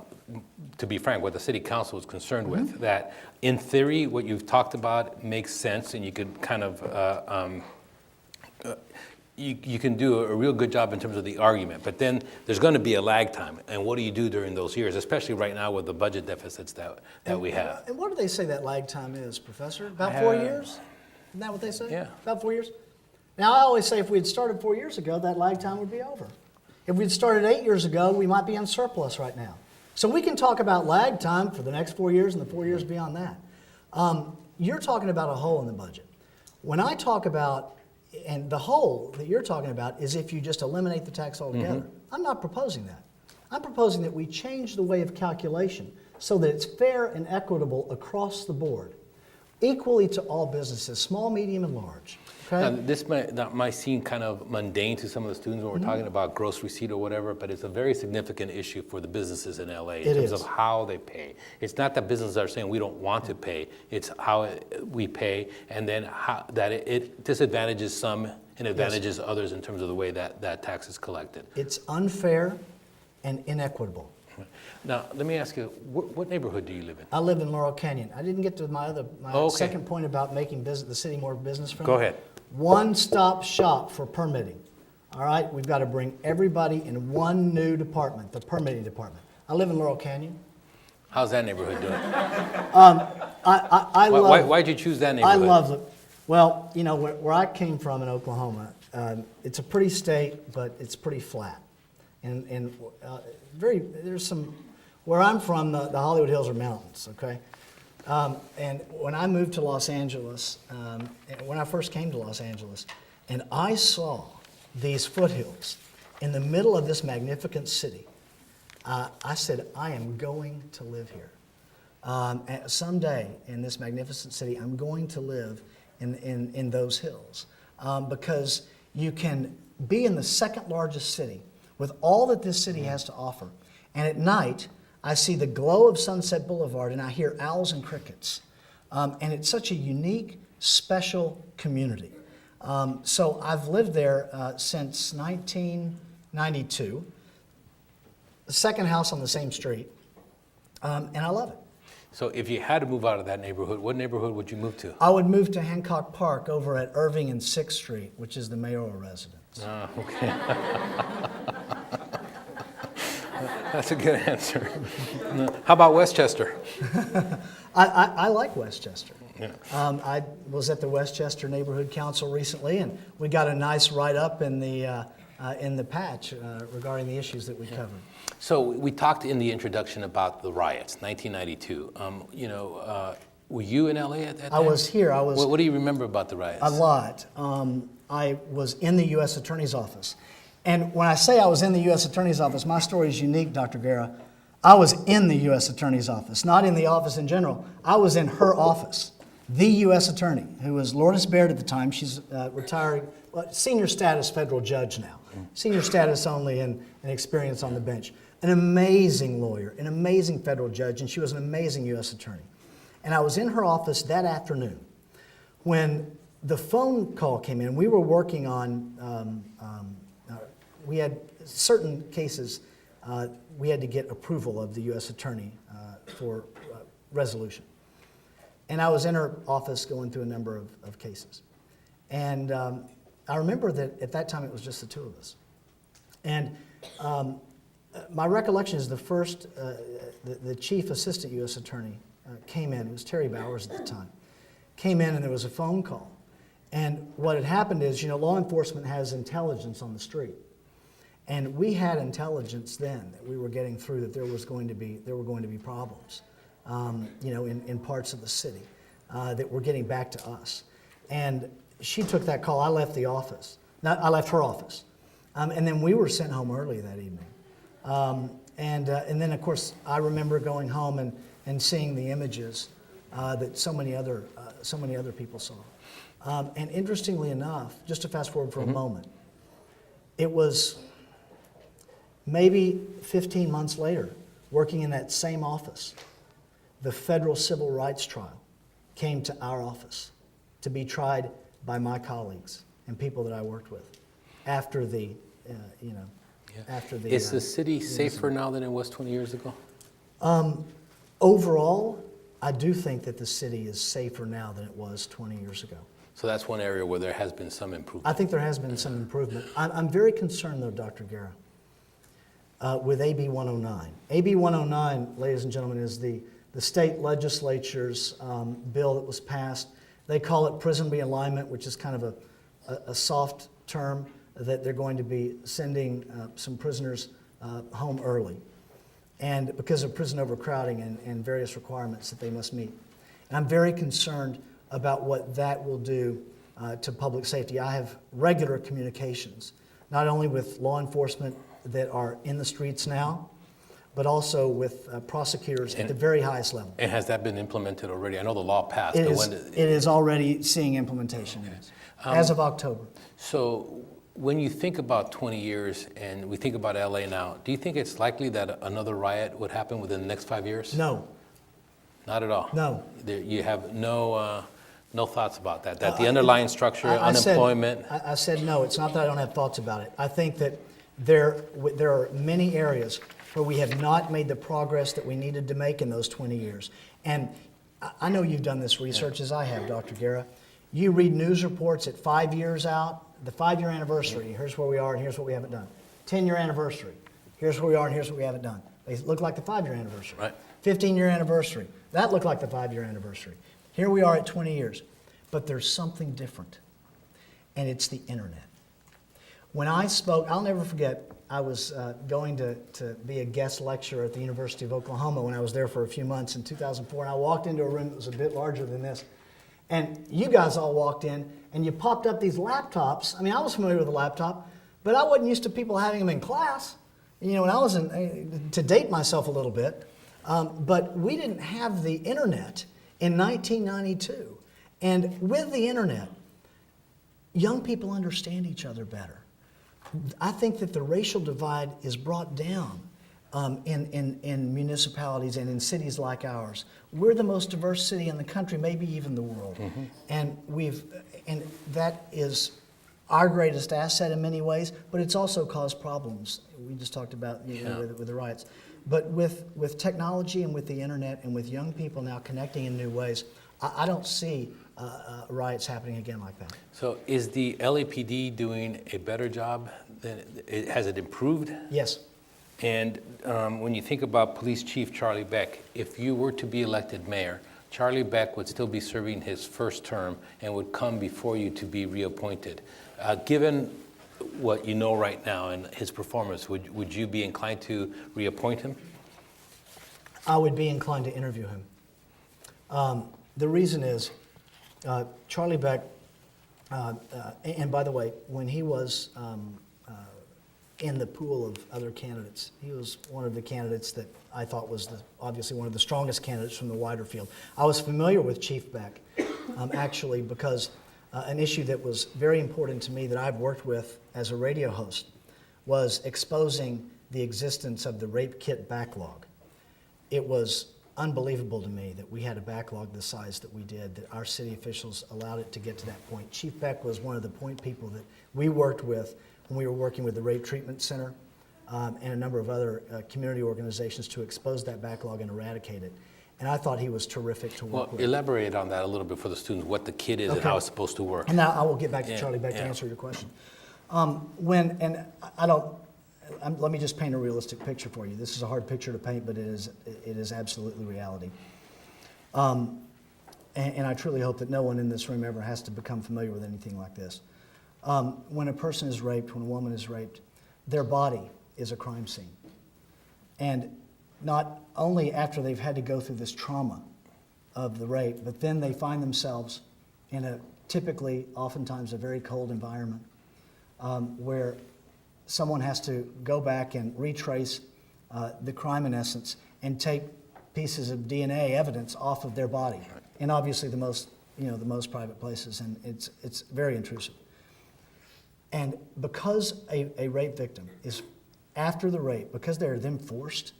to be frank, what the city council is concerned with, that in theory, what you've talked about makes sense, and you could kind of, you can do a real good job in terms of the argument, but then there's going to be a lag time, and what do you do during those years, especially right now with the budget deficits that we have? And what do they say that lag time is, Professor? About 4 years? Isn't that what they say? Yeah. About 4 years? Now, I always say if we had started 4 years ago, that lag time would be over. If we'd started 8 years ago, we might be in surplus right now. So we can talk about lag time for the next 4 years and the 4 years beyond that. You're talking about a hole in the budget. When I talk about, and the hole that you're talking about is if you just eliminate the tax altogether. I'm not proposing that. I'm proposing that we change the way of calculation so that it's fair and equitable across the board, equally to all businesses, small, medium, and large. Okay? Now, this might seem kind of mundane to some of the students when we're talking about gross receipt or whatever, but it's a very significant issue for the businesses in LA in terms of how they pay. It's not that businesses are saying we don't want to pay, it's how we pay, and then how that it disadvantages some and advantages others in terms of the way that tax is collected. It's unfair and inequitable. Now, let me ask you, what neighborhood do you live in? I live in Laurel Canyon. I didn't get to my second point about making the city more business friendly. Go ahead. One-stop shop for permitting. All right, we've got to bring everybody in one new department, the permitting department. I live in Laurel Canyon. How's that neighborhood doing? Why'd you choose that neighborhood? I love it. Well, you know, where I came from in Oklahoma, it's a pretty state, but it's pretty flat. And there's some, where I'm from, the Hollywood Hills are mountains, okay? And when I moved to Los Angeles, when I first came to Los Angeles, and I saw these foothills in the middle of this magnificent city, I said, I am going to live here. Someday in this magnificent city, I'm going to live in those hills because you can be in the second largest city with all that this city has to offer. And at night, I see the glow of Sunset Boulevard and I hear owls and crickets. And it's such a unique, special community. So I've lived there since 1992, the second house on the same street, and I love it. So if you had to move out of that neighborhood, what neighborhood would you move to? I would move to Hancock Park over at Irving and 6th Street, which is the mayoral residence. Ah, okay. That's a good answer. How about Westchester? I like Westchester. Yeah. I was at the Westchester Neighborhood Council recently, and we got a nice write-up in the patch regarding the issues that we covered. So we talked in the introduction about the riots, 1992. Were you in LA at that time? I was here. What do you remember about the riots? A lot. I was in the U.S. Attorney's office, And when I say I was in the U.S. Attorney's Office, my story is unique, Dr. Guerra. I was in the U.S. Attorney's Office, not in the office in general. I was in her office. The U.S. Attorney, who was Lourdes Baird at the time, she's retiring, senior status federal judge now. Senior status only and experience on the bench. An amazing lawyer, an amazing federal judge, and she was an amazing U.S. Attorney. And I was in her office that afternoon when the phone call came in. We were working on, we had certain cases, we had to get approval of the U.S. Attorney for resolution. And I was in her office going through a number of cases. And I remember that at that time it was just the two of us. And my recollection is the chief assistant U.S. attorney came in. It was Terry Bowers at the time. Came in and there was a phone call. And what had happened is, law enforcement has intelligence on the street. And we had intelligence then that we were getting through that there were going to be problems, in parts of the city that were getting back to us. And she took that call. I left the office. I left her office. And then we were sent home early that evening. And then, of course, I remember going home and seeing the images that so many other people saw. And interestingly enough, just to fast forward for a moment, it was maybe 15 months later, working in that same office, the federal civil rights trial came to our office to be tried by my colleagues and people that I worked with after the, after the... Is the city safer now than it was 20 years ago? Overall, I do think that the city is safer now than it was 20 years ago. So that's one area where there has been some improvement. I think there has been some improvement. I'm very concerned, though, Dr. Guerra, with AB 109. AB 109, ladies and gentlemen, is the state legislature's bill that was passed. They call it prison realignment, which is kind of a soft term, that they're going to be sending some prisoners home early, and because of prison overcrowding and various requirements that they must meet. And I'm very concerned about what that will do to public safety. I have regular communications, not only with law enforcement that are in the streets now, but also with prosecutors at the very highest level. And has that been implemented already? I know the law passed. It is already seeing implementation, yes, as of October. So when you think about 20 years and we think about LA now, do you think it's likely that another riot would happen within the next 5 years? No. Not at all? No. You have no thoughts about that? That the underlying structure, unemployment? I said no. It's not that I don't have thoughts about it. I think that there are many areas where we have not made the progress that we needed to make in those 20 years. And I know you've done this research as I have, Dr. Guerra. You read news reports at 5 years out, the 5-year anniversary, here's where we are and here's what we haven't done. 10-year anniversary, here's where we are and here's what we haven't done. They look like the 5-year anniversary. Right. 15-year anniversary, that looked like the 5-year anniversary. Here we are at 20 years. But there's something different, and it's the internet. When I spoke, I'll never forget, I was going to be a guest lecturer at the University of Oklahoma when I was there for a few months in 2004, and I walked into a room that was a bit larger than this. And you guys all walked in, and you popped up these laptops. I mean, I was familiar with a laptop, but I wasn't used to people having them in class. When I was to date myself a little bit, but we didn't have the internet in 1992. And with the internet, young people understand each other better. I think that the racial divide is brought down in municipalities and in cities like ours. We're the most diverse city in the country, maybe even the world. Mm-hmm. And that is our greatest asset in many ways, but it's also caused problems. We just talked about with the riots. But with technology and with the internet and with young people now connecting in new ways, I don't see riots happening again like that. So is the LAPD doing a better job? Has it improved? Yes. And when you think about Police Chief Charlie Beck, if you were to be elected mayor, Charlie Beck would still be serving his first term and would come before you to be reappointed. Given what you know right now and his performance, would you be inclined to reappoint him? I would be inclined to interview him. The reason is, Charlie Beck, and by the way, when he was in the pool of other candidates. He was one of the candidates that I thought was obviously one of the strongest candidates from the wider field. I was familiar with Chief Beck, actually, because an issue that was very important to me that I've worked with as a radio host was exposing the existence of the rape kit backlog. It was unbelievable to me that we had a backlog the size that we did, that our city officials allowed it to get to that point. Chief Beck was one of the point people that we worked with when we were working with the Rape Treatment Center and a number of other community organizations to expose that backlog and eradicate it. And I thought he was terrific to work with. Elaborate on that a little bit for the students, what the kit is and how it's supposed to work. And now I will get back to Charlie Beck to answer your question. Let me just paint a realistic picture for you. This is a hard picture to paint, but it is absolutely reality. And I truly hope that no one in this room ever has to become familiar with anything like this. When a person is raped, when a woman is raped, their body is a crime scene. And not only after they've had to go through this trauma of the rape, but then they find themselves in a typically, oftentimes, a very cold environment where someone has to go back and retrace the crime in essence and take pieces of DNA evidence off of their body, and obviously the most private places, and it's very intrusive. And because a rape victim is after the rape, because they're then forced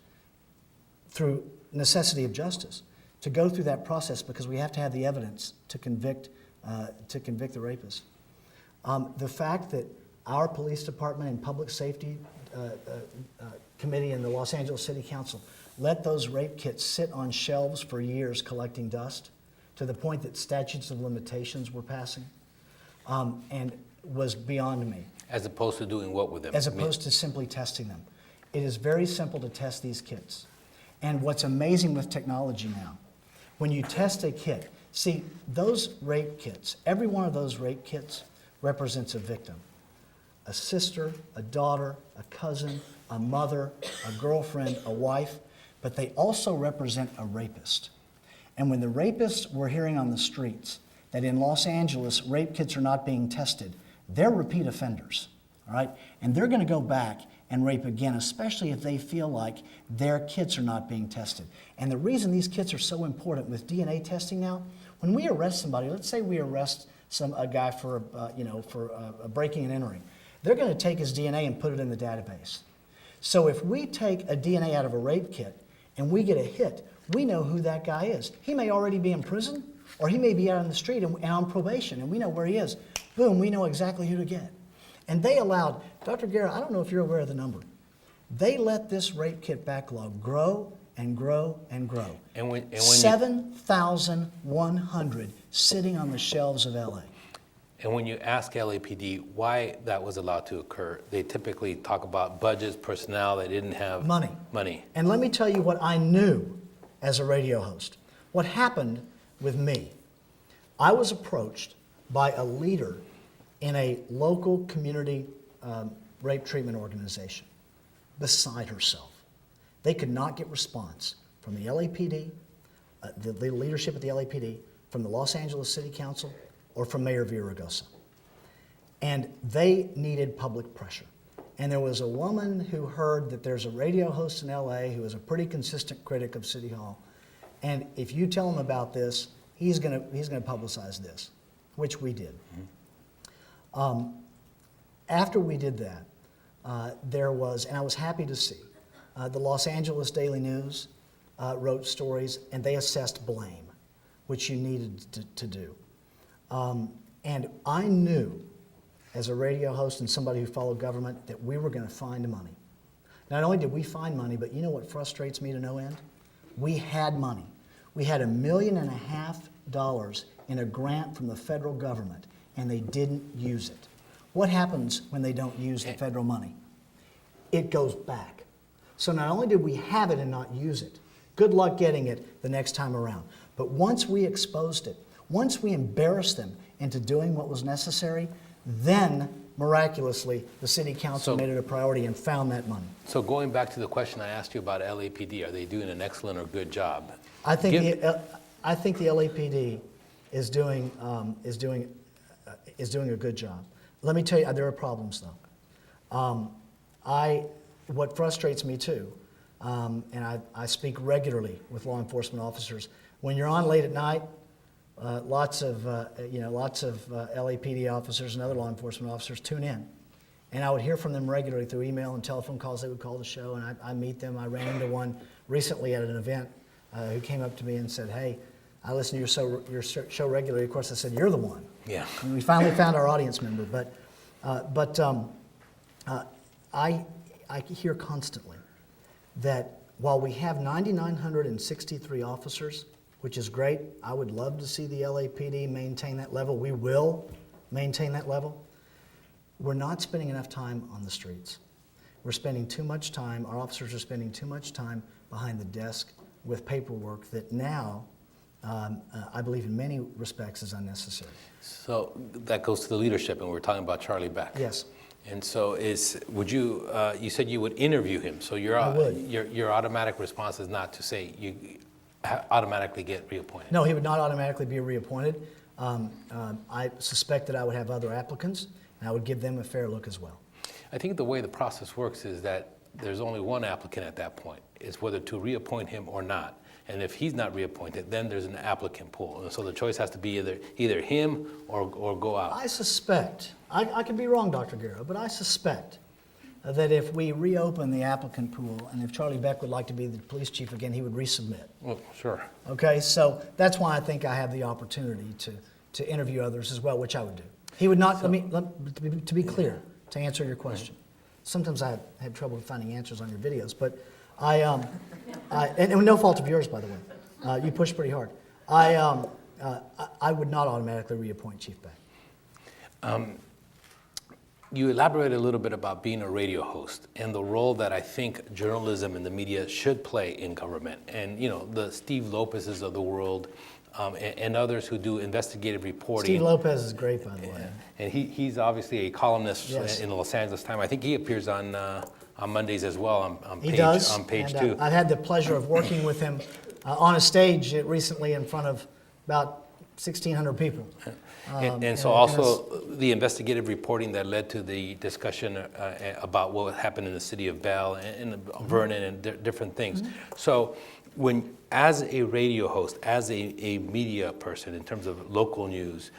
through necessity of justice to go through that process, because we have to have the evidence to convict the rapist. The fact that our police department and public safety committee in the Los Angeles City Council let those rape kits sit on shelves for years collecting dust to the point that statutes of limitations were passing, and was beyond me. As opposed to doing what with them? As opposed to simply testing them. It is very simple to test these kits. And what's amazing with technology now, when you test a kit, see, those rape kits, every one of those rape kits represents a victim. A sister, a daughter, a cousin, a mother, a girlfriend, a wife, but they also represent a rapist. And when the rapists were hearing on the streets that in Los Angeles rape kits are not being tested, they're repeat offenders, all right? And they're gonna go back and rape again, especially if they feel like their kits are not being tested. And the reason these kits are so important with DNA testing now, when we arrest somebody, let's say we arrest a guy for breaking and entering, they're going to take his DNA and put it in the database. So if we take a DNA out of a rape kit and we get a hit, we know who that guy is. He may already be in prison, or he may be out on the street and on probation, and we know where he is. Boom, we know exactly who to get. And they allowed, Dr. Guerra, I don't know if you're aware of the number. They let this rape kit backlog grow and grow and grow. And when 7,100 sitting on the shelves of LA. And when you ask LAPD why that was allowed to occur, they typically talk about budgets, personnel, they didn't have money. And let me tell you what I knew as a radio host. What happened with me, I was approached by a leader in a local community rape treatment organization, beside herself. They could not get response from the LAPD, the leadership at the LAPD, from the Los Angeles City Council, or from Mayor Villaraigosa. And they needed public pressure. And there was a woman who heard that there's a radio host in LA who is a pretty consistent critic of City Hall. And if you tell him about this, he's gonna publicize this, which we did. After we did that, there was, and I was happy to see, the Los Angeles Daily News wrote stories, and they assessed blame, which you needed to do. And I knew, as a radio host and somebody who followed government, that we were going to find money. Not only did we find money, but you know what frustrates me to no end? We had money. We had $1.5 million in a grant from the federal government, and they didn't use it. What happens when they don't use the federal money? It goes back. So not only did we have it and not use it, good luck getting it the next time around. But once we exposed it, once we embarrassed them into doing what was necessary, then miraculously the city council made it a priority and found that money. So going back to the question I asked you about LAPD, are they doing an excellent or good job? I think the LAPD is doing a good job. Let me tell you, there are problems though. what frustrates me too, and I speak regularly with law enforcement officers. When you're on late at night, lots of LAPD officers and other law enforcement officers tune in, and I would hear from them regularly through email and telephone calls. They would call the show, and I meet them. I ran into one recently at an event who came up to me and said, "Hey, I listen to your show regularly." Of course, I said, "You're the one." Yeah. And we finally found our audience member, but I hear constantly that while we have 9,963 officers, which is great, I would love to see the LAPD maintain that level. We will maintain that level. We're not spending enough time on the streets. We're spending too much time, our officers are spending too much time behind the desk with paperwork that now, I believe in many respects, is unnecessary. So that goes to the leadership, and we're talking about Charlie Beck. Yes. And so would you, you said you would interview him, so your automatic response is not to say you automatically get reappointed? No, he would not automatically be reappointed. I suspect that I would have other applicants, and I would give them a fair look as well. I think the way the process works is that there's only one applicant at that point. It's whether to reappoint him or not. And if he's not reappointed, then there's an applicant pool. And so the choice has to be either him or go out. I suspect, I could be wrong, Dr. Guerra, but I suspect that if we reopen the applicant pool, and if Charlie Beck would like to be the police chief again, he would resubmit. Well, sure. Okay, so that's why I think I have the opportunity to interview others as well, which I would do. He would not, to be clear, to answer your question. Sometimes I have trouble finding answers on your videos, but and no fault of yours, by the way. You push pretty hard. I would not automatically reappoint Chief Beck. You elaborate a little bit about being a radio host and the role that I think journalism and the media should play in government. And the Steve Lopez's of the world, and others who do investigative reporting. Steve Lopez is great, by the way. And he's obviously a columnist in the Los Angeles Times. I think he appears on Mondays as well on page 2. I've had the pleasure of working with him on a stage recently in front of about 1,600 people. And so also the investigative reporting that led to the discussion about what happened in the city of Bell and Vernon and different things. So as a radio host, as a media person in terms of local news,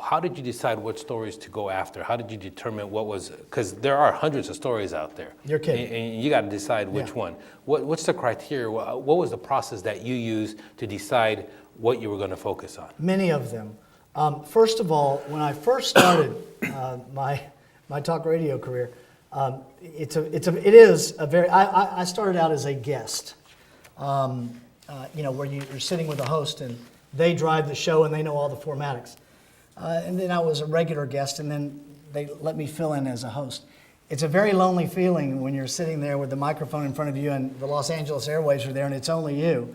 how did you decide what stories to go after? How did you determine what was, because there are hundreds of stories out there. You're kidding. And you got to decide which one. What's the criteria? What was the process that you used to decide what you were going to focus on? Many of them. First of all, when I first started my talk radio career, I started out as a guest. Where you're sitting with a host and they drive the show and they know all the formatics. And then I was a regular guest, and then they let me fill in as a host. It's a very lonely feeling when you're sitting there with the microphone in front of you and the Los Angeles airwaves are there and it's only you.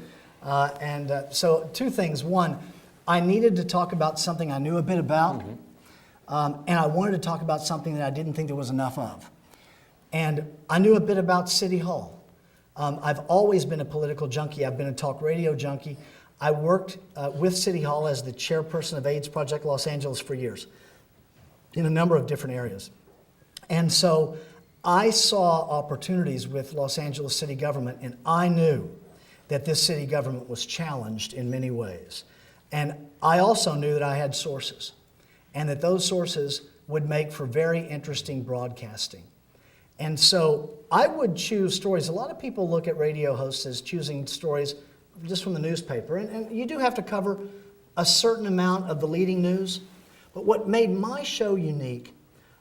So two things. One, I needed to talk about something I knew a bit about, and I wanted to talk about something that I didn't think there was enough of. And I knew a bit about City Hall. I've always been a political junkie. I've been a talk radio junkie. I worked with City Hall as the chairperson of AIDS Project Los Angeles for years in a number of different areas. And so I saw opportunities with Los Angeles city government, and I knew that this city government was challenged in many ways. And I also knew that I had sources, and that those sources would make for very interesting broadcasting. And so I would choose stories. A lot of people look at radio hosts as choosing stories just from the newspaper. And you do have to cover a certain amount of the leading news. But what made my show unique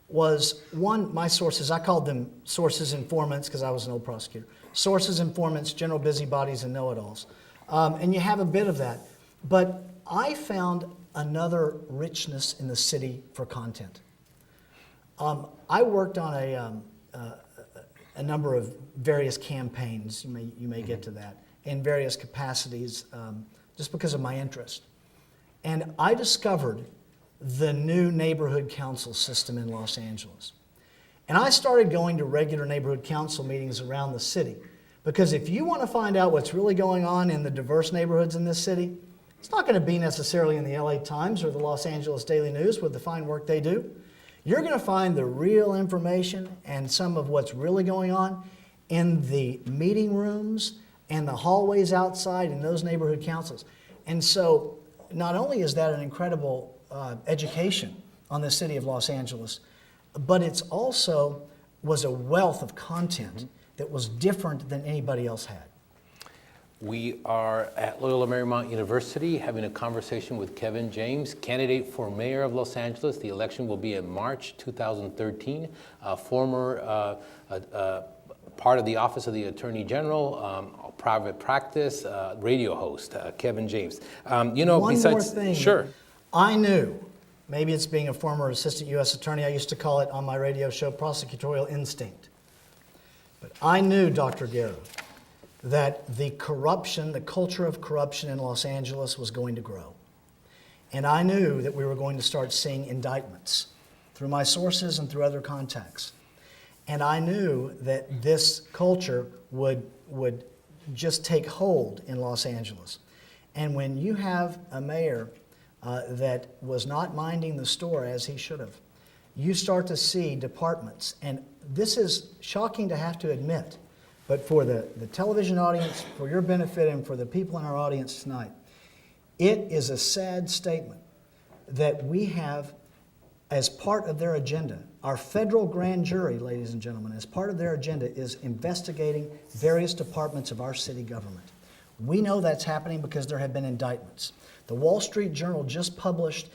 was, one, my sources. I called them sources, informants, because I was an old prosecutor. Sources, informants, general busybodies, and know-it-alls. And you have a bit of that. But I found another richness in the city for content. I worked on a number of various campaigns, you may get to that, in various capacities, just because of my interest. And I discovered the new neighborhood council system in Los Angeles. And I started going to regular neighborhood council meetings around the city, because if you want to find out what's really going on in the diverse neighborhoods in this city, it's not going to be necessarily in the LA Times or the Los Angeles Daily News with the fine work they do. You're going to find the real information and some of what's really going on in the meeting rooms and the hallways outside in those neighborhood councils. And so not only is that an incredible education on the city of Los Angeles, but it's also was a wealth of content that was different than anybody else had. We are at Loyola Marymount University having a conversation with Kevin James, candidate for mayor of Los Angeles. The election will be in March 2013. Former part of the Office of the Attorney General, private practice, radio host, Kevin James. You know, One besides, more thing. Sure. I knew, maybe it's being a former assistant U.S. attorney, I used to call it on my radio show prosecutorial instinct. But I knew, Dr. Guerra, that the corruption, the culture of corruption in Los Angeles was going to grow. And I knew that we were going to start seeing indictments through my sources and through other contacts. And I knew that this culture would just take hold in Los Angeles. And when you have a mayor that was not minding the store as he should have, you start to see departments, and this is shocking to have to admit, but for the television audience, for your benefit, and for the people in our audience tonight, it is a sad statement that we have, as part of their agenda, our federal grand jury, ladies and gentlemen, as part of their agenda is investigating various departments of our city government. We know that's happening because there have been indictments. The Wall Street Journal just published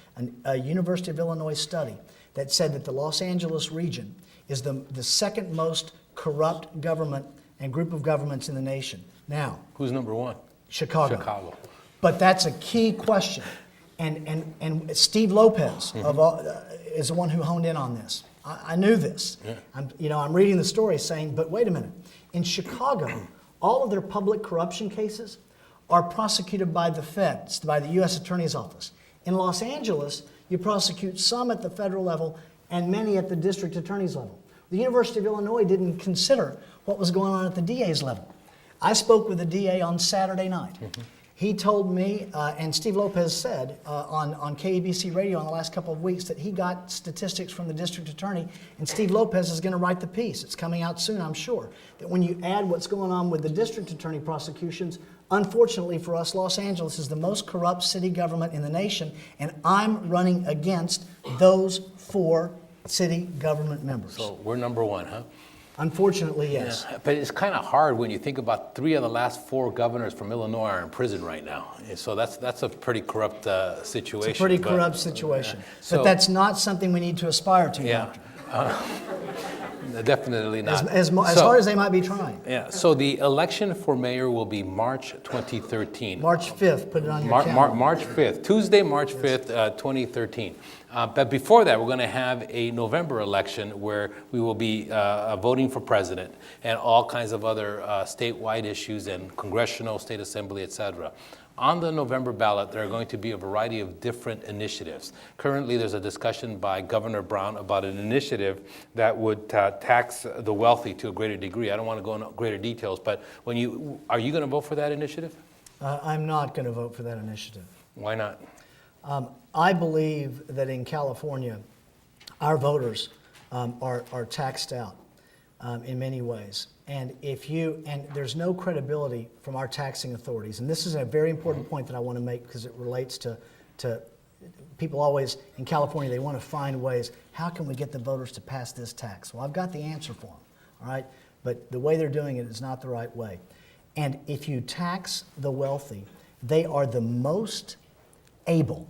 a University of Illinois study that said that the Los Angeles region is the second most corrupt government and group of governments in the nation. Now, Who's number one? Chicago. Chicago. But that's a key question. And Steve Lopez is the one who honed in on this. I knew this. Yeah. I'm reading the story saying, but wait a minute. In Chicago, all of their public corruption cases are prosecuted by the feds, by the U.S. Attorney's Office. In Los Angeles, you prosecute some at the federal level and many at the district attorney's level. The University of Illinois didn't consider what was going on at the DA's level. I spoke with the DA on Saturday night. He told me, and Steve Lopez said on KABC radio in the last couple of weeks, that he got statistics from the district attorney, and Steve Lopez is going to write the piece. It's coming out soon, I'm sure. That when you add what's going on with the district attorney prosecutions, unfortunately for us, Los Angeles is the most corrupt city government in the nation, and I'm running against those 4 city government members. So we're number one, huh? Unfortunately, yes. Yeah, but it's kind of hard when you think about 3 of the last 4 governors from Illinois are in prison right now. And so that's a pretty corrupt situation. It's a pretty corrupt situation. But that's not something we need to aspire to. Yeah. Definitely not. As hard as they might be trying. Yeah. So the election for mayor will be March 2013. March 5th. Put it on your calendar. March 5th. Tuesday, March 5th, 2013. But before that, we're going to have a November election where we will be voting for president and all kinds of other statewide issues and congressional, state assembly, et cetera. On the November ballot, there are going to be a variety of different initiatives. Currently, there's a discussion by Governor Brown about an initiative that would tax the wealthy to a greater degree. I don't want to go into greater details, but are you going to vote for that initiative? I'm not going to vote for that initiative. Why not? I believe that in California, our voters are taxed out in many ways. And there's no credibility from our taxing authorities. And this is a very important point that I want to make because it relates to people always in California, they want to find ways, how can we get the voters to pass this tax? Well, I've got the answer for them, all right? But the way they're doing it is not the right way. And if you tax the wealthy, they are the most able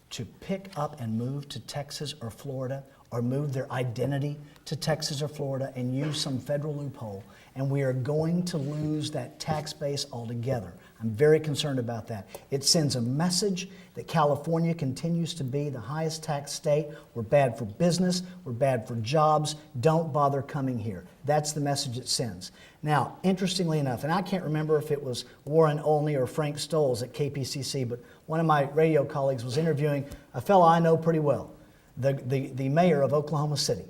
to pick up and move to Texas or Florida, or move their identity to Texas or Florida and use some federal loophole, and we are going to lose that tax base altogether. I'm very concerned about that. It sends a message that California continues to be the highest tax state. We're bad for business, we're bad for jobs, don't bother coming here. That's the message it sends. Now, interestingly enough, and I can't remember if it was Warren Olney or Frank Stolz at KPCC, but one of my radio colleagues was interviewing a fellow I know pretty well, the mayor of Oklahoma City.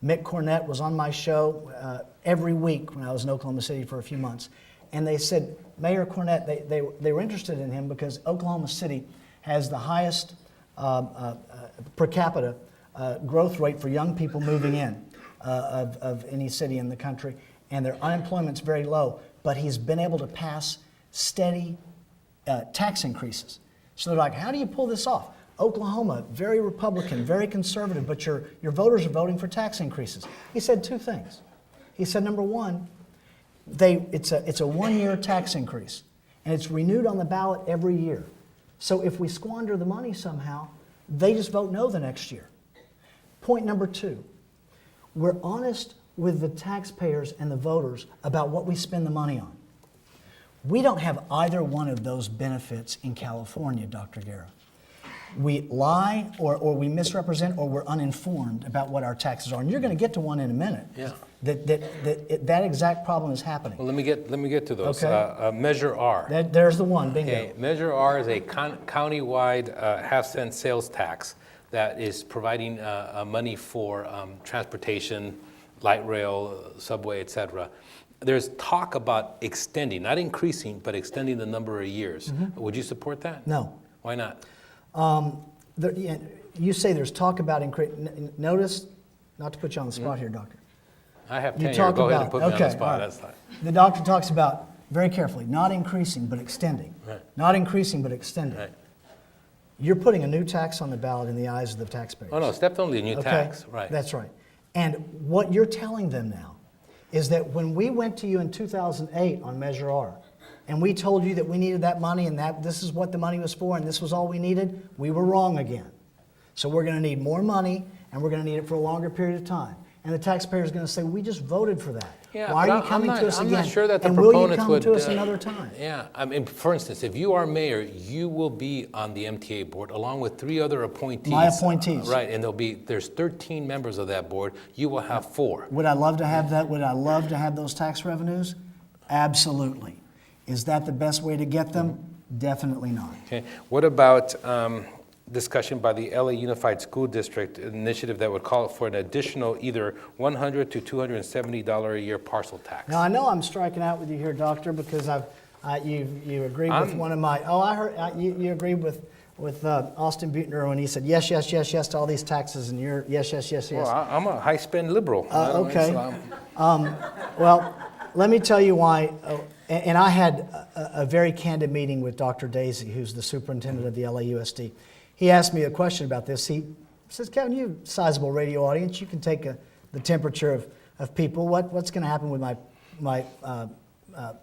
Mick Cornett was on my show every week when I was in Oklahoma City for a few months. And they said, Mayor Cornett, they were interested in him because Oklahoma City has the highest per capita growth rate for young people moving in of any city in the country, and their unemployment's very low, but he's been able to pass steady tax increases. So they're like, how do you pull this off? Oklahoma, very Republican, very conservative, but your voters are voting for tax increases. He said two things. He said, number one, it's a one-year tax increase, and it's renewed on the ballot every year. So if we squander the money somehow, they just vote no the next year. Point number two, we're honest with the taxpayers and the voters about what we spend the money on. We don't have either one of those benefits in California, Dr. Guerra. We lie or we misrepresent or we're uninformed about what our taxes are. And you're going to get to one in a minute. Yeah. That exact problem is happening. Well, let me get to those. Okay. Measure R. There's the one, bingo. Okay. Measure R is a countywide half-cent sales tax that is providing money for transportation, light rail, subway, etc. There's talk about extending, not increasing, but extending the number of years. Mm-hmm. Would you support that? No. Why not? You say there's talk about increasing. Notice, not to put you on the spot here, doctor. I have tenure. Go ahead and put me on the spot. Right. That's fine. The doctor talks about, very carefully, not increasing but extending. Right. Not increasing but extending. Right. You're putting a new tax on the ballot in the eyes of the taxpayers. Oh, no, it's definitely a new tax. Right. That's right. And what you're telling them now is that when we went to you in 2008 on Measure R, and we told you that we needed that money and that this is what the money was for and this was all we needed, we were wrong again. So we're going to need more money and we're going to need it for a longer period of time. And the taxpayer is going to say, we just voted for that. Yeah, why are you coming to us again? I'm not sure that the and proponents will you come to us another time? Yeah, I mean, for instance, if you are mayor, you will be on the MTA board along with 3 other appointees. My appointees. Right, and there's 13 members of that board. You will have 4. Would I love to have that? Would I love to have those tax revenues? Absolutely. Is that the best way to get them? Definitely not. Okay. What about discussion by the LA Unified School District initiative that would call for an additional either $100 to $270 a year parcel tax? Now I know I'm striking out with you here, doctor, because you agreed with one of my. Oh, I heard you agreed with Austin Buettner when he said yes to all these taxes, and you're yes. Well, I'm a high spend liberal. Okay. Well, let me tell you why. And I had a very candid meeting with Dr. Daisy, who's the superintendent of the LAUSD. He asked me a question about this. He says, Kevin, you have a sizable radio audience. You can take the temperature of people. What's going to happen with my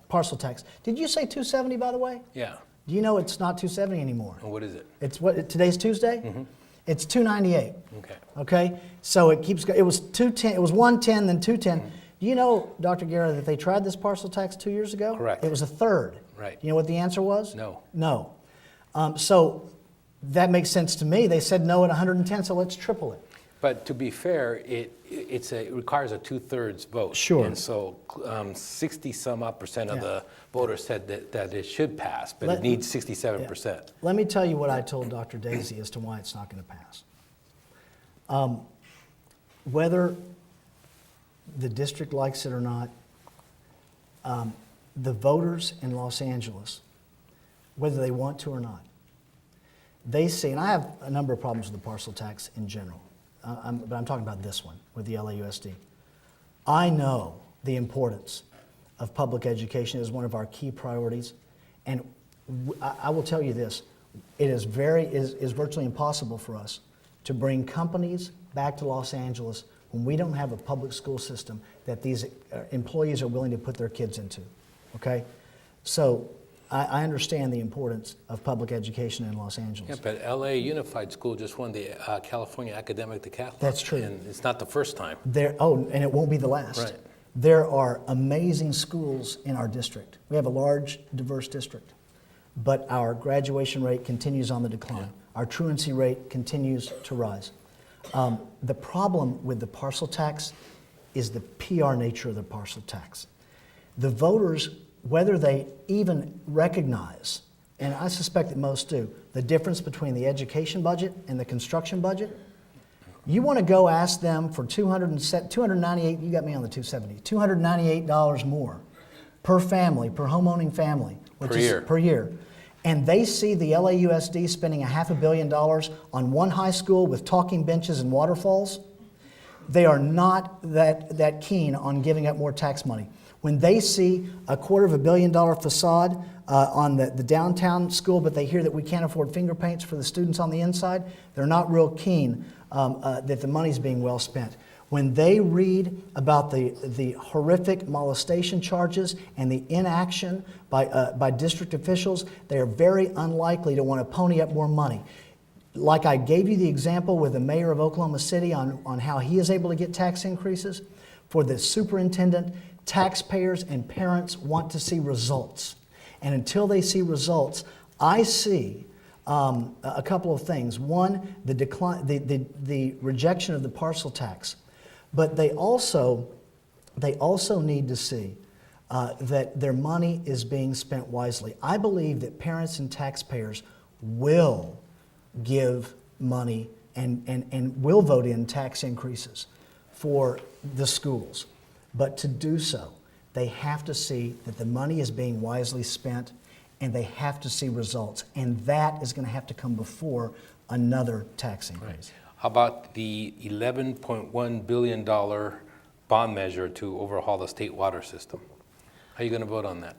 parcel tax? Did you say 270, by the way? Yeah. Do you know it's not 270 anymore? And what is it? It's what, today's Tuesday? Mm-hmm. It's 298. Okay. Okay? So it keeps going. It was 210, it was 110, then 210. Mm-hmm. Do you know, Dr. Guerra, that they tried this parcel tax 2 years ago? Correct. It was a third. Right. You know what the answer was? No. No. So that makes sense to me. They said no at 110, so let's triple it. But to be fair, it requires a 2/3 vote. Sure. And so 60-some-odd% of the voters said that it should pass, but it needs 67%. Yeah. Let me tell you what I told Dr. Daisy as to why it's not going to pass. Whether the district likes it or not, the voters in Los Angeles, whether they want to or not, they see, and I have a number of problems with the parcel tax in general, but I'm talking about this one with the LAUSD. I know the importance of public education as one of our key priorities, and I will tell you this, it is virtually impossible for us to bring companies back to Los Angeles when we don't have a public school system that these employees are willing to put their kids into, okay? So I understand the importance of public education in Los Angeles. Yeah, but LA Unified School just won the California Academic Decathlon. That's true. And it's not the first time. And it won't be the last. Right. There are amazing schools in our district. We have a large, diverse district, but our graduation rate continues on the decline. Yeah. Our truancy rate continues to rise. The problem with the parcel tax is the PR nature of the parcel tax. The voters, whether they even recognize, and I suspect that most do, the difference between the education budget and the construction budget, you want to go ask them for $298, you got me on the 270, $298 more per family, per home owning family. Per year. Per year. and they see the LAUSD spending $500 million on one high school with talking benches and waterfalls, they are not that keen on giving up more tax money. When they see a $250 million facade on the downtown school, but they hear that we can't afford finger paints for the students on the inside, they're not real keen that the money's being well spent. When they read about the horrific molestation charges and the inaction by district officials, they are very unlikely to want to pony up more money. Like I gave you the example with the mayor of Oklahoma City on how he is able to get tax increases, for the superintendent, taxpayers and parents want to see results. And until they see results, I see a couple of things. One, the decline, the rejection of the parcel tax. But they also need to see that their money is being spent wisely. I believe that parents and taxpayers will give money and will vote in tax increases for the schools. But to do so, they have to see that the money is being wisely spent, and they have to see results. And that is going to have to come before another tax increase. Right. How about the $11.1 billion bond measure to overhaul the state water system? How are you going to vote on that?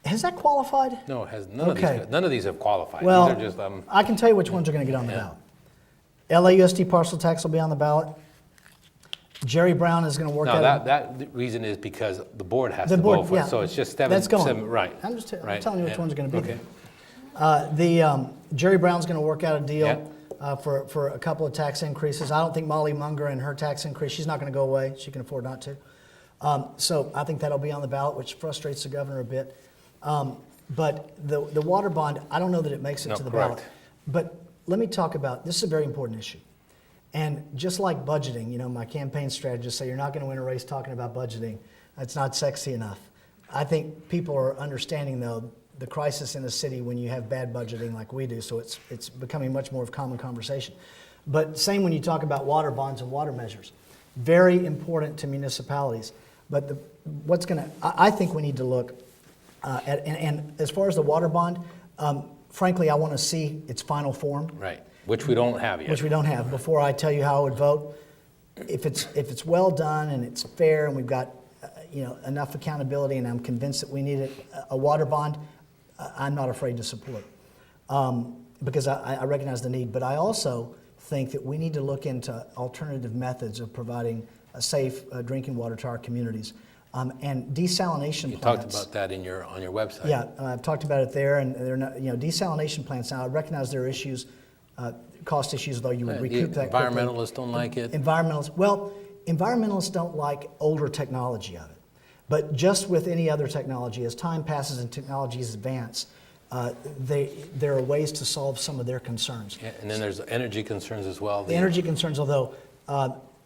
Has that qualified? No, it has none. Okay. None of these have qualified. Well, these are just, I can tell you which ones are going to get on the ballot. LAUSD parcel tax will be on the ballot. Jerry Brown is going to work no, out. that reason is because the board has to vote for it. So it's just that's going. right. I'm just right. telling you which ones are going to be. Okay. Jerry Brown's going to work out a deal. Yeah. For a couple of tax increases. I don't think Molly Munger and her tax increase, she's not going to go away. She can afford not to. So I think that'll be on the ballot, which frustrates the governor a bit. But the water bond, I don't know that it makes it to the ballot. But let me talk about, this is a very important issue. And just like budgeting, you know, my campaign strategists say you're not going to win a race talking about budgeting. That's not sexy enough. I think people are understanding, though, the crisis in the city when you have bad budgeting like we do, so it's becoming much more of a common conversation. But same when you talk about water bonds and water measures. Very important to municipalities. But I think we need to look at, and as far as the water bond, frankly, I want to see its final form. Right, which we don't have yet. Which we don't have, before I tell you how I would vote. If it's well done and it's fair and we've got enough accountability, and I'm convinced that we need a water bond, I'm not afraid to support, because I recognize the need. But I also think that we need to look into alternative methods of providing a safe drinking water to our communities, and desalination You plants. talked about that on your website. Yeah, I've talked about it there, and they're not, desalination plants. Now I recognize there are issues, cost issues, though you would recoup that quickly. Environmentalists don't like it. Environmentalists don't like older technology of it. But just with any other technology, as time passes and technologies advance, there are ways to solve some of their concerns. Yeah, and then there's energy concerns as well. The energy concerns, although,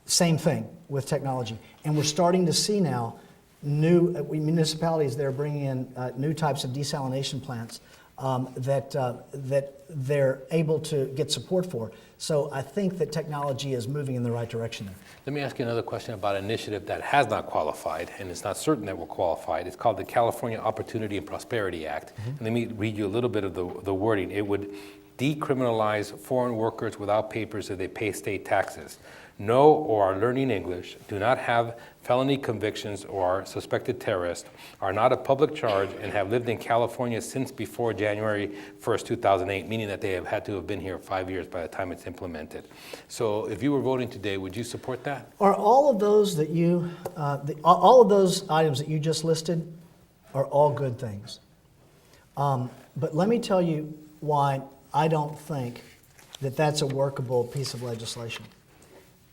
same thing with technology. And we're starting to see now municipalities that are bringing in new types of desalination plants that they're able to get support for. So I think that technology is moving in the right direction there. Let me ask you another question about an initiative that has not qualified, and it's not certain that will qualify. It's called the California Opportunity and Prosperity Act. Mm-hmm. And let me read you a little bit of the wording. It would decriminalize foreign workers without papers if they pay state taxes, know or are learning English, do not have felony convictions or are suspected terrorists, are not a public charge, and have lived in California since before January 1st, 2008, meaning that they have had to have been here 5 years by the time it's implemented. So if you were voting today, would you support that? Are all of those all of those items that you just listed are all good things. But let me tell you why I don't think that that's a workable piece of legislation.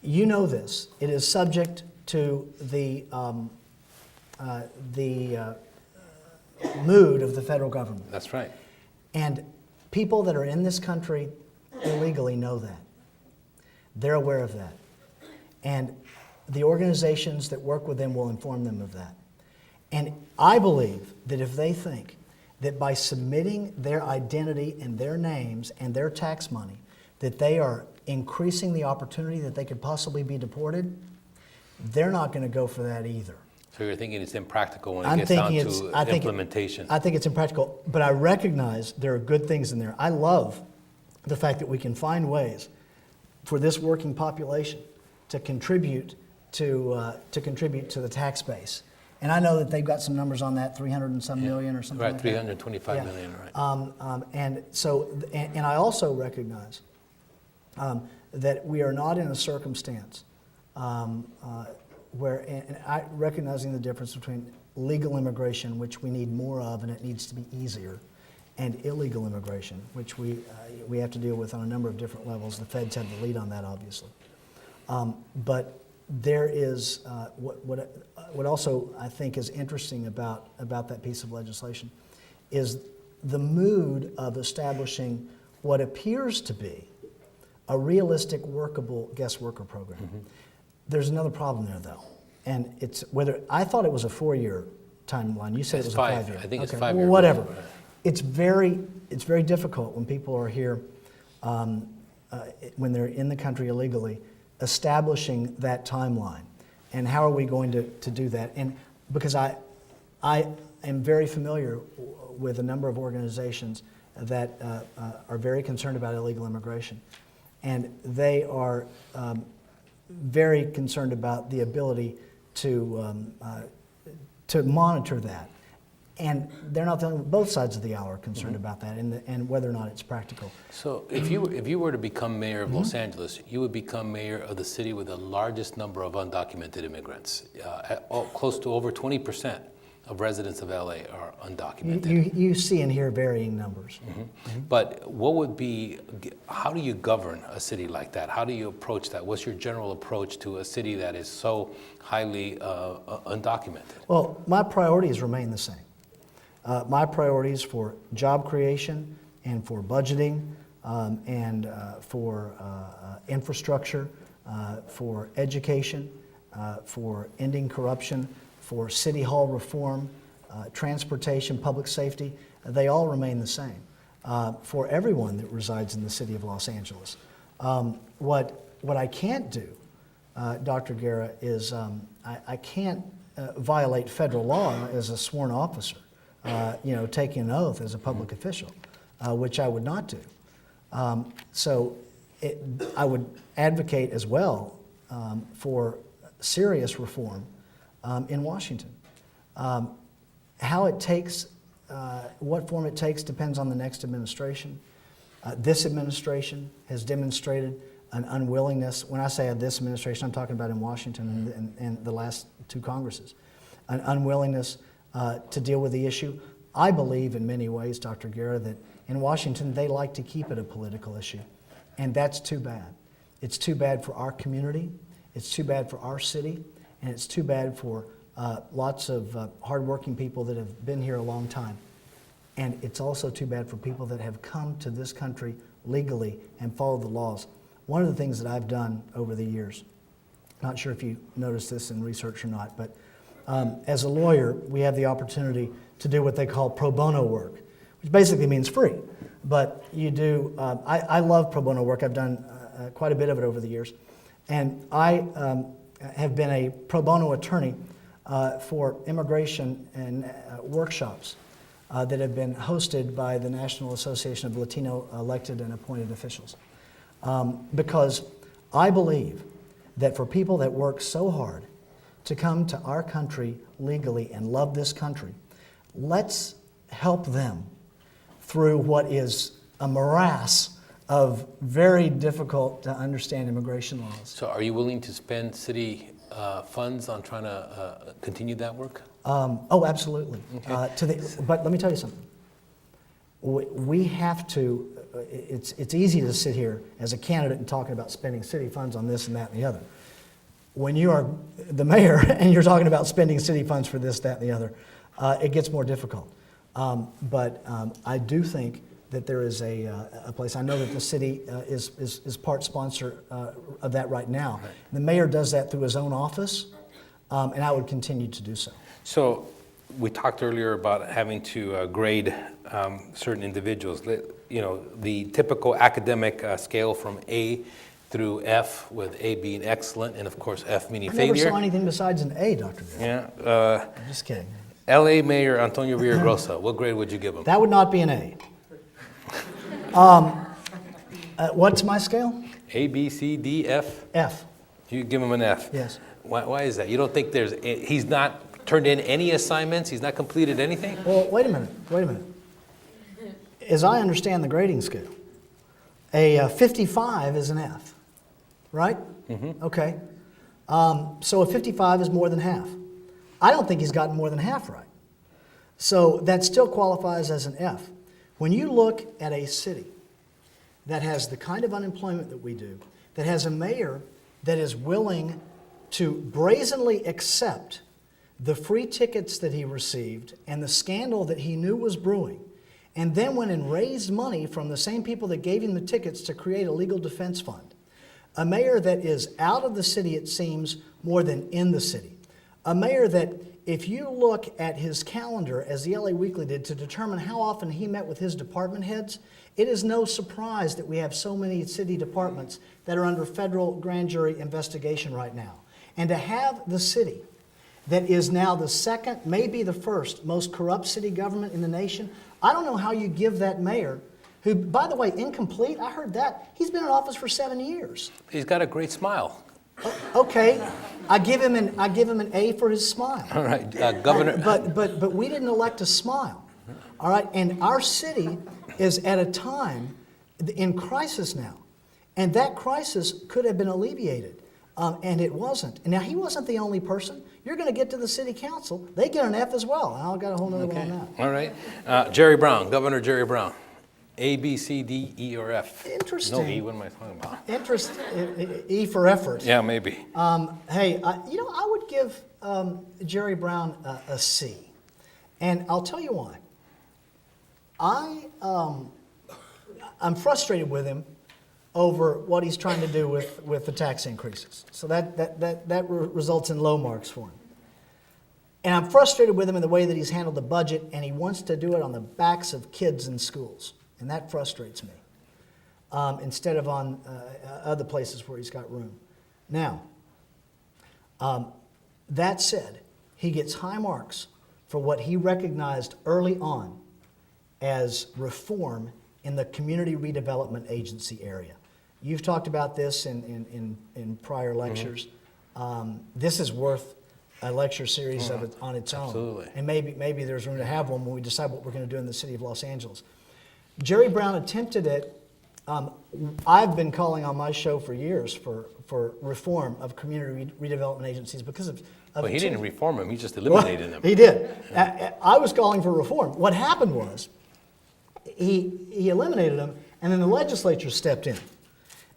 You know this. It is subject to the mood of the federal government. That's right. And people that are in this country illegally know that. They're aware of that. And the organizations that work with them will inform them of that. And I believe that if they think that by submitting their identity and their names and their tax money, that they are increasing the opportunity that they could possibly be deported, they're not going to go for that either. So you're thinking it's impractical when it I'm gets down thinking to implementation. I think it's impractical, but I recognize there are good things in there. I love the fact that we can find ways for this working population to contribute to the tax base. And I know that they've got some numbers on that, 300 and some million or something Right, like 325 that. million, right. And so, and I also recognize that we are not in a circumstance where, and I recognizing the difference between legal immigration, which we need more of and it needs to be easier, and illegal immigration, which we have to deal with on a number of different levels. The feds have the lead on that, obviously. But there is what also I think is interesting about that piece of legislation is the mood of establishing what appears to be a realistic, workable guest worker program. Mm-hmm. There's another problem there, though, and it's whether I thought it was a 4-year timeline. You said it was a 5-year. I think it's okay. 5 years. Well, whatever. It's very difficult when people are here, when they're in the country illegally, establishing that timeline. And how are we going to do that? And because I am very familiar with a number of organizations that are very concerned about illegal immigration. And they are very concerned about the ability to monitor that. And they're not the only, both sides of the aisle are concerned about that and whether or not it's practical. So if you were to become mayor of Los Angeles, you would become mayor of the city with the largest number of undocumented immigrants. Close to over 20% of residents of LA are undocumented. You see and hear varying numbers. Mm-hmm. Mm-hmm. But what would be, how do you govern a city like that? How do you approach that? What's your general approach to a city that is so highly undocumented? Well, my priorities remain the same. My priorities for job creation and for budgeting and for infrastructure, for education, for ending corruption, for city hall reform, transportation, public safety, they all remain the same for everyone that resides in the city of Los Angeles. What I can't do, Dr. Guerra, is I can't violate federal law as a sworn officer. Taking an oath as a public official, which I would not do. So I would advocate as well for serious reform in Washington. How it takes, what form it takes depends on the next administration. This administration has demonstrated an unwillingness. When I say this administration, I'm talking about in Washington and the last 2 Congresses, an unwillingness to deal with the issue. I believe in many ways, Dr. Guerra, that in Washington they like to keep it a political issue, and that's too bad. It's too bad for our community, it's too bad for our city, and it's too bad for lots of hardworking people that have been here a long time. And it's also too bad for people that have come to this country legally and followed the laws. One of the things that I've done over the years, not sure if you noticed this in research or not, but as a lawyer, we have the opportunity to do what they call pro bono work, which basically means free. But you do, I love pro bono work. I've done quite a bit of it over the years. And I have been a pro bono attorney for immigration and workshops that have been hosted by the National Association of Latino elected and appointed officials. Because I believe that for people that work so hard to come to our country legally and love this country, let's help them through what is a morass of very difficult to understand immigration laws. So are you willing to spend city funds on trying to continue that work? Oh, absolutely. Okay. But let me tell you something. We have to, it's easy to sit here as a candidate and talking about spending city funds on this and that and the other. When you are the mayor and you're talking about spending city funds for this, that, and the other, it gets more difficult. But I do think that there is a place. I know that the city is part sponsor of that right now. Right. The mayor does that through his own office, and I would continue to do so. So we talked earlier about having to grade certain individuals. The typical academic scale from A through F, with A being excellent, and of course F meaning I never failure. saw anything besides an A, Dr. Guerra. Yeah. I'm just kidding. LA Mayor Antonio Villaraigosa, what grade would you give him? That would not be an A. What's my scale? A, B, C, D, F? F. You give him an F? Yes. Why is that? You don't think he's not turned in any assignments? He's not completed anything? Well, wait a minute. As I understand the grading scale, a 55 is an F, right? Mm-hmm. Okay. So a 55 is more than half. I don't think he's gotten more than half right. So that still qualifies as an F. When you look at a city that has the kind of unemployment that we do, that has a mayor that is willing to brazenly accept the free tickets that he received and the scandal that he knew was brewing, and then went and raised money from the same people that gave him the tickets to create a legal defense fund. A mayor that is out of the city, it seems, more than in the city. A mayor that, if you look at his calendar, as the LA Weekly did, to determine how often he met with his department heads, it is no surprise that we have so many city departments that are under federal grand jury investigation right now. And to have the city that is now the second, maybe the first, most corrupt city government in the nation, I don't know how you give that mayor, who, by the way, incomplete, I heard that, he's been in office for 7 years. He's got a great smile. Okay, I give him an A for his smile. All right, Governor. But we didn't elect a smile. All right, and our city is at a time in crisis now, and that crisis could have been alleviated, and it wasn't. And now he wasn't the only person. You're going to get to the city council; they get an F as well. I've got a whole nother one on that. All right, Jerry Brown, Governor Jerry Brown. A, B, C, D, E, or F? Interesting. No E, what am I talking about? E for effort. Yeah, maybe. Hey, I would give Jerry Brown a C. And I'll tell you why. I'm frustrated with him over what he's trying to do with the tax increases. So that results in low marks for him. And I'm frustrated with him in the way that he's handled the budget, and he wants to do it on the backs of kids in schools. And that frustrates me, instead of on other places where he's got room. Now, that said, he gets high marks for what he recognized early on as reform in the community redevelopment agency area. You've talked about this in prior lectures. Mm-hmm. This is worth a lecture series of it on its own. Absolutely. And maybe there's room to have one when we decide what we're going to do in the city of Los Angeles. Jerry Brown attempted it. I've been calling on my show for years for reform of community redevelopment agencies because of But he didn't reform them, he just eliminated them. He did. I was calling for reform. What happened was he eliminated them, and then the legislature stepped in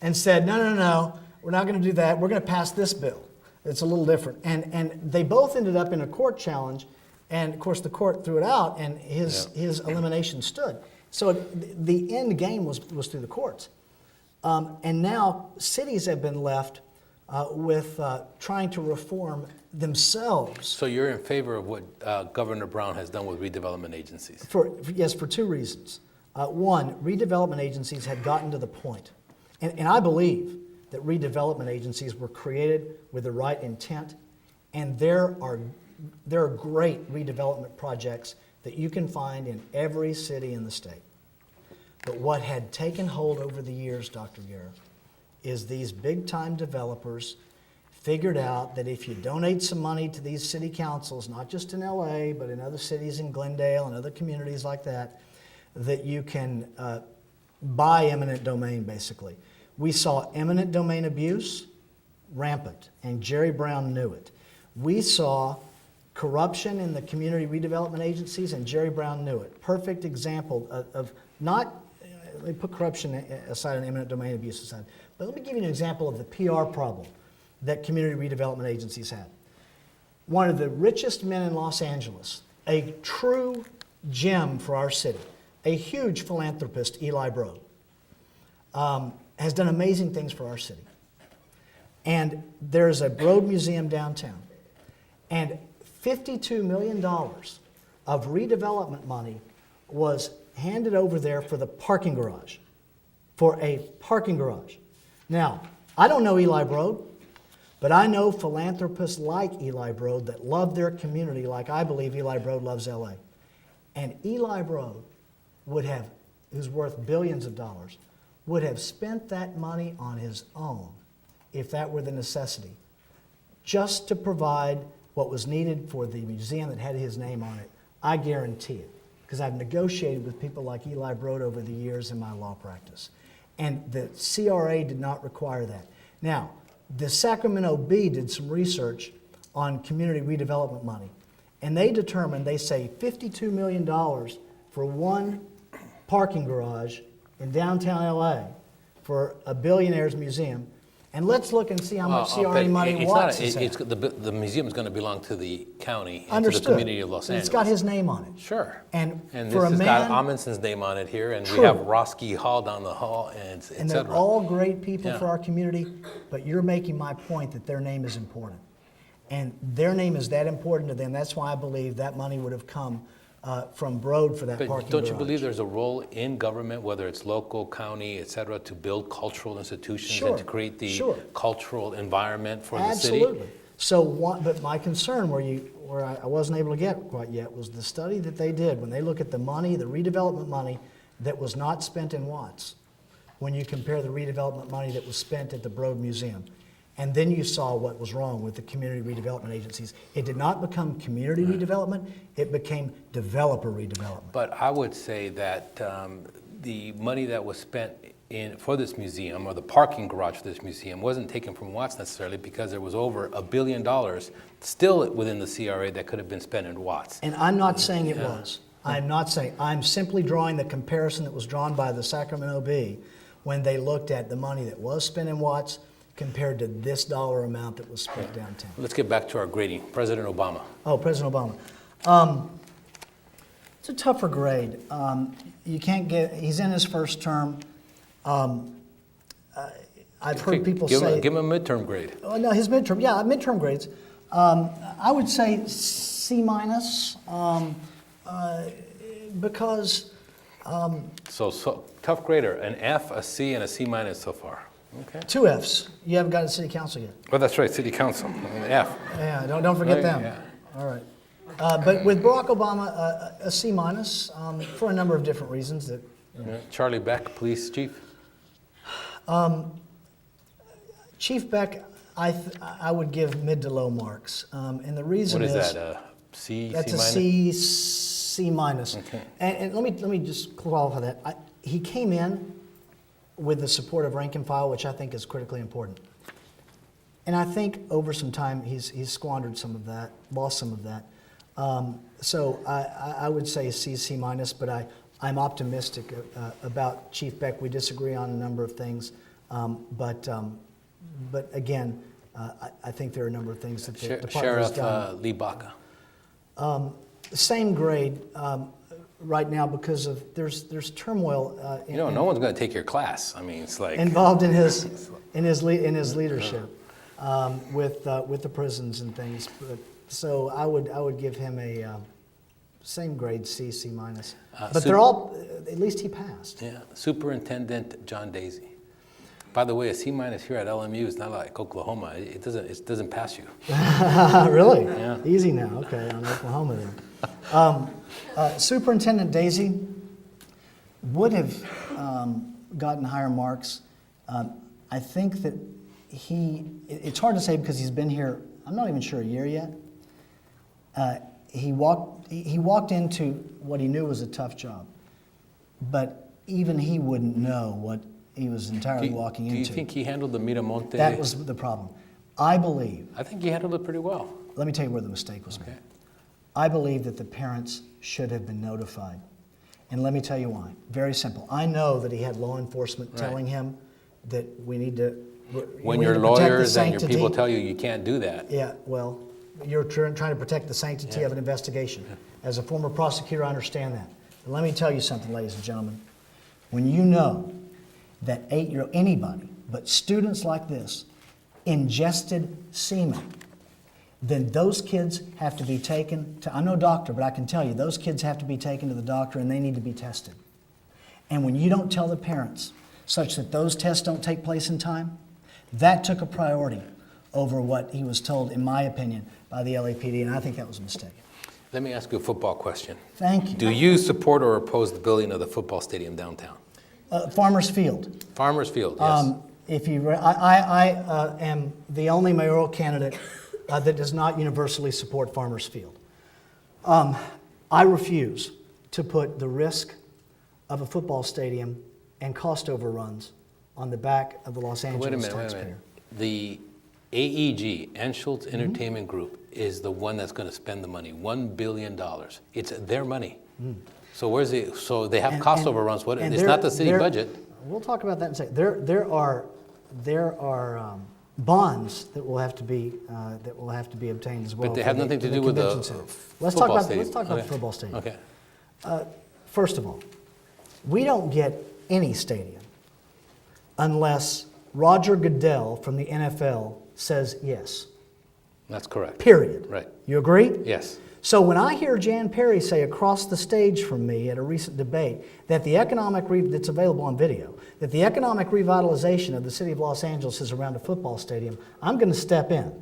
and said, no, we're not going to do that. We're going to pass this bill. It's a little different. And they both ended up in a court challenge, and of course the court threw it out, and his elimination stood. So the end game was through the courts. And now cities have been left with trying to reform themselves. So you're in favor of what Governor Brown has done with redevelopment agencies? Yes, for two reasons. One, redevelopment agencies had gotten to the point, and I believe that redevelopment agencies were created with the right intent, and there are great redevelopment projects that you can find in every city in the state. But what had taken hold over the years, Dr. Guerra, is these big-time developers figured out that if you donate some money to these city councils, not just in LA, but in other cities in Glendale and other communities like that, that you can buy eminent domain, basically. We saw eminent domain abuse rampant, and Jerry Brown knew it. We saw corruption in the community redevelopment agencies, and Jerry Brown knew it. Perfect example of not, let me put corruption aside and eminent domain abuse aside, but let me give you an example of the PR problem that community redevelopment agencies had. One of the richest men in Los Angeles, a true gem for our city, a huge philanthropist, Eli Broad, has done amazing things for our city. And there's a Broad Museum downtown, and $52 million of redevelopment money was handed over there for the parking garage, for a parking garage. Now, I don't know Eli Broad, but I know philanthropists like Eli Broad that love their community like I believe Eli Broad loves LA. And Eli Broad who's worth billions of dollars, would have spent that money on his own if that were the necessity, just to provide what was needed for the museum that had his name on it. I guarantee it, because I've negotiated with people like Eli Broad over the years in my law practice. And the CRA did not require that. Now, the Sacramento Bee did some research on community redevelopment money, and they determined, they say $52 million for one parking garage in downtown LA for a billionaire's museum. And let's look and see how much CRA money Watts has had. The museum is going to belong to the county and Understood. to the community of Los Angeles. It's got his name on it. Sure. And this for a has man, got Amundson's name on it here, and True. we have Roski Hall down the hall, and et and they're cetera. all great people Yeah. for our community, but you're making my point that their name is important. And their name is that important to them. That's why I believe that money would have come from Broad for that But parking don't you garage. believe there's a role in government, whether it's local, county, et cetera, to build cultural institutions Sure. and to create the Sure. cultural environment for the city? Absolutely. So, but my concern where I wasn't able to get quite yet was the study that they did when they look at the money, the redevelopment money that was not spent in Watts, when you compare the redevelopment money that was spent at the Broad Museum. And then you saw what was wrong with the community redevelopment agencies. It did not become community redevelopment, it became developer redevelopment. But I would say that the money that was spent for this museum, or the parking garage for this museum, wasn't taken from Watts necessarily, because there was over $1 billion still within the CRA that could have been spent in Watts. And I'm not saying it was. I'm not saying. I'm simply drawing the comparison that was drawn by the Sacramento Bee when they looked at the money that was spent in Watts compared to this dollar amount that was spent downtown. Let's get back to our grading. President Obama. Oh, President Obama. It's a tougher grade. You can't get, he's in his first term. I've heard people say. Give him a midterm grade. Oh, no, his midterm, yeah, midterm grades. I would say C minus, because. So tough grader, an F, a C, and a C minus so far. Okay. 2 Fs. You haven't got to city council yet. Oh, that's right, city council, an F. Yeah, don't forget them. Yeah. All right. But with Barack Obama, a C minus for a number of different reasons. That Yeah. Charlie Beck, police chief. Chief Beck, I would give mid to low marks, and the reason What is is that? C, that's C a minus? C minus. Okay. And let me just qualify that. He came in with the support of rank and file, which I think is critically important. And I think over some time he's squandered some of that, lost some of that. So I would say C minus, but I'm optimistic about Chief Beck. We disagree on a number of things, but again, I think there are a number of things that the department has Sheriff done. Lee Baca. Same grade right now because of there's turmoil No one's going to take your class. I mean, it's like involved in his leadership with the prisons and things. So I would give him a same grade C minus. But they're all, at least he passed. Yeah, Superintendent John Daisy. By the way, a C minus here at LMU is not like Oklahoma. It doesn't pass you. Really? Yeah. Easy now. Okay, on Oklahoma then. Superintendent Daisy would have gotten higher marks. I think that it's hard to say because he's been here, I'm not even sure a year yet. He walked into what he knew was a tough job, but even he wouldn't know what he was entirely walking into. Do you think he handled the Miramonte? That was the problem. I think he handled it pretty well. let me tell you where the mistake was Okay. made. I believe that the parents should have been notified. And let me tell you why. Very simple. I know that he had law enforcement telling him that we need to When we your need to protect the lawyers and your sanctity. people tell you you can't do that. Yeah, well, you're trying to protect the sanctity of an investigation. As a former prosecutor, I understand that. And let me tell you something, ladies and gentlemen. When you know that 8-year-old, anybody, but students like this, ingested semen, then those kids have to be taken to, I'm no doctor, but I can tell you, those kids have to be taken to the doctor and they need to be tested. And when you don't tell the parents, such that those tests don't take place in time, That took a priority over what he was told, in my opinion, by the LAPD, and I think that was a mistake. Let me ask you a football question. Thank you. Do you support or oppose the building of the football stadium downtown? Farmers Field. Farmers Field, yes. I am the only mayoral candidate that does not universally support Farmers Field. I refuse to put the risk of a football stadium and cost overruns on the back of the Los Angeles taxpayer. Wait a minute. The AEG, Anschutz Entertainment Group, is the one that's going to spend the money, $1 billion. It's their money. So where's it? So they have cost overruns. It's not the city budget. We'll talk about that in a second. There are bonds that will have to be obtained as well. But they have nothing to do with the Let's talk about the football stadium. Okay. First of all, we don't get any stadium unless Roger Goodell from the NFL says yes. That's correct. Period. Right. You agree? Yes. So when I hear Jan Perry say across the stage from me at a recent debate that the that's available on video, that the economic revitalization of the city of Los Angeles is around a football stadium, I'm going to step in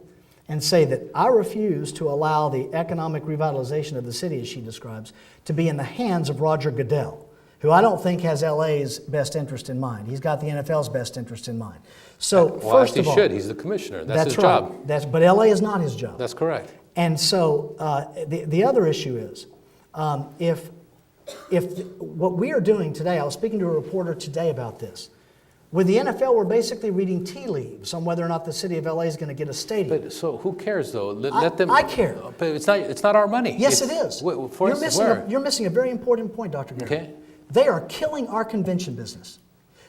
and say that I refuse to allow the economic revitalization of the city, as she describes, to be in the hands of Roger Goodell, who I don't think has LA's best interest in mind. He's got the NFL's best interest in mind. So first of all, he should. He's the commissioner. That's his right. job. But LA is not his job. That's correct. And so the other issue is, if what we are doing today, I was speaking to a reporter today about this. With the NFL, we're basically reading tea leaves on whether or not the city of LA is going to get a stadium. But so who cares though? Let them. I care. But it's not our money. Yes, it is. You're missing a very important point, Dr. Guerra. Okay. They are killing our convention business.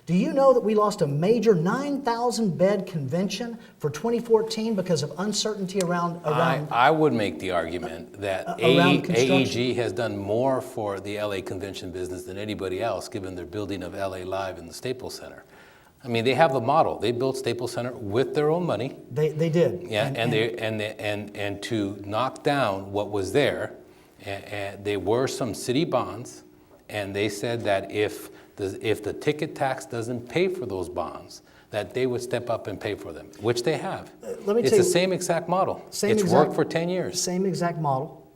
Do you know that we lost a major 9,000-bed convention for 2014 because of uncertainty around I would make the argument that AEG has done more for the LA convention business than anybody else, given their building of LA Live in the Staples Center. I mean, they have the model. They built Staples Center with their own money. They did. Yeah, and to knock down what was there, and there were some city bonds, and they said that if the ticket tax doesn't pay for those bonds, that they would step up and pay for them, which they have. It's the same exact model. It's worked for 10 years. Same exact model.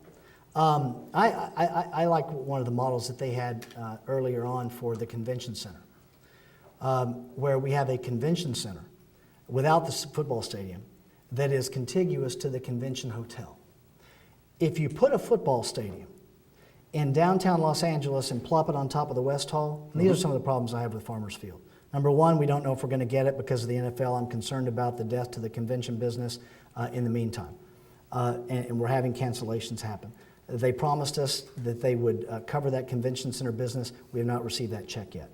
I like one of the models that they had earlier on for the convention center, where we have a convention center without the football stadium that is contiguous to the convention hotel. If you put a football stadium in downtown Los Angeles and plop it on top of the West Hall, and these are some of the problems I have with Farmers Field. Number one, we don't know if we're going to get it because of the NFL. I'm concerned about the death to the convention business in the meantime. And we're having cancellations happen. They promised us that they would cover that convention center business. We have not received that check yet.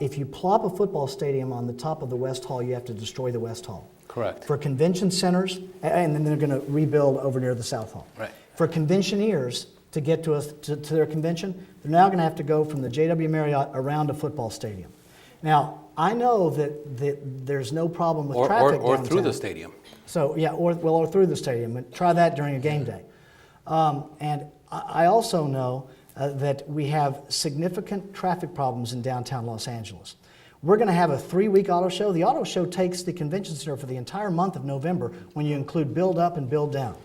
If you plop a football stadium on the top of the West Hall, you have to destroy the West Hall. Correct. For convention centers, and then they're going to rebuild over near the South Hall. Right. For conventioneers, to get to their convention, they're now going to have to go from the JW Marriott around a football stadium. Now, I know that there's no problem with traffic or downtown. through the stadium. So, yeah, or through the stadium. But try that during a game day. And I also know that we have significant traffic problems in downtown Los Angeles. We're going to have a 3-week auto show. The auto show takes the convention center for the entire month of November when you include build up and build down.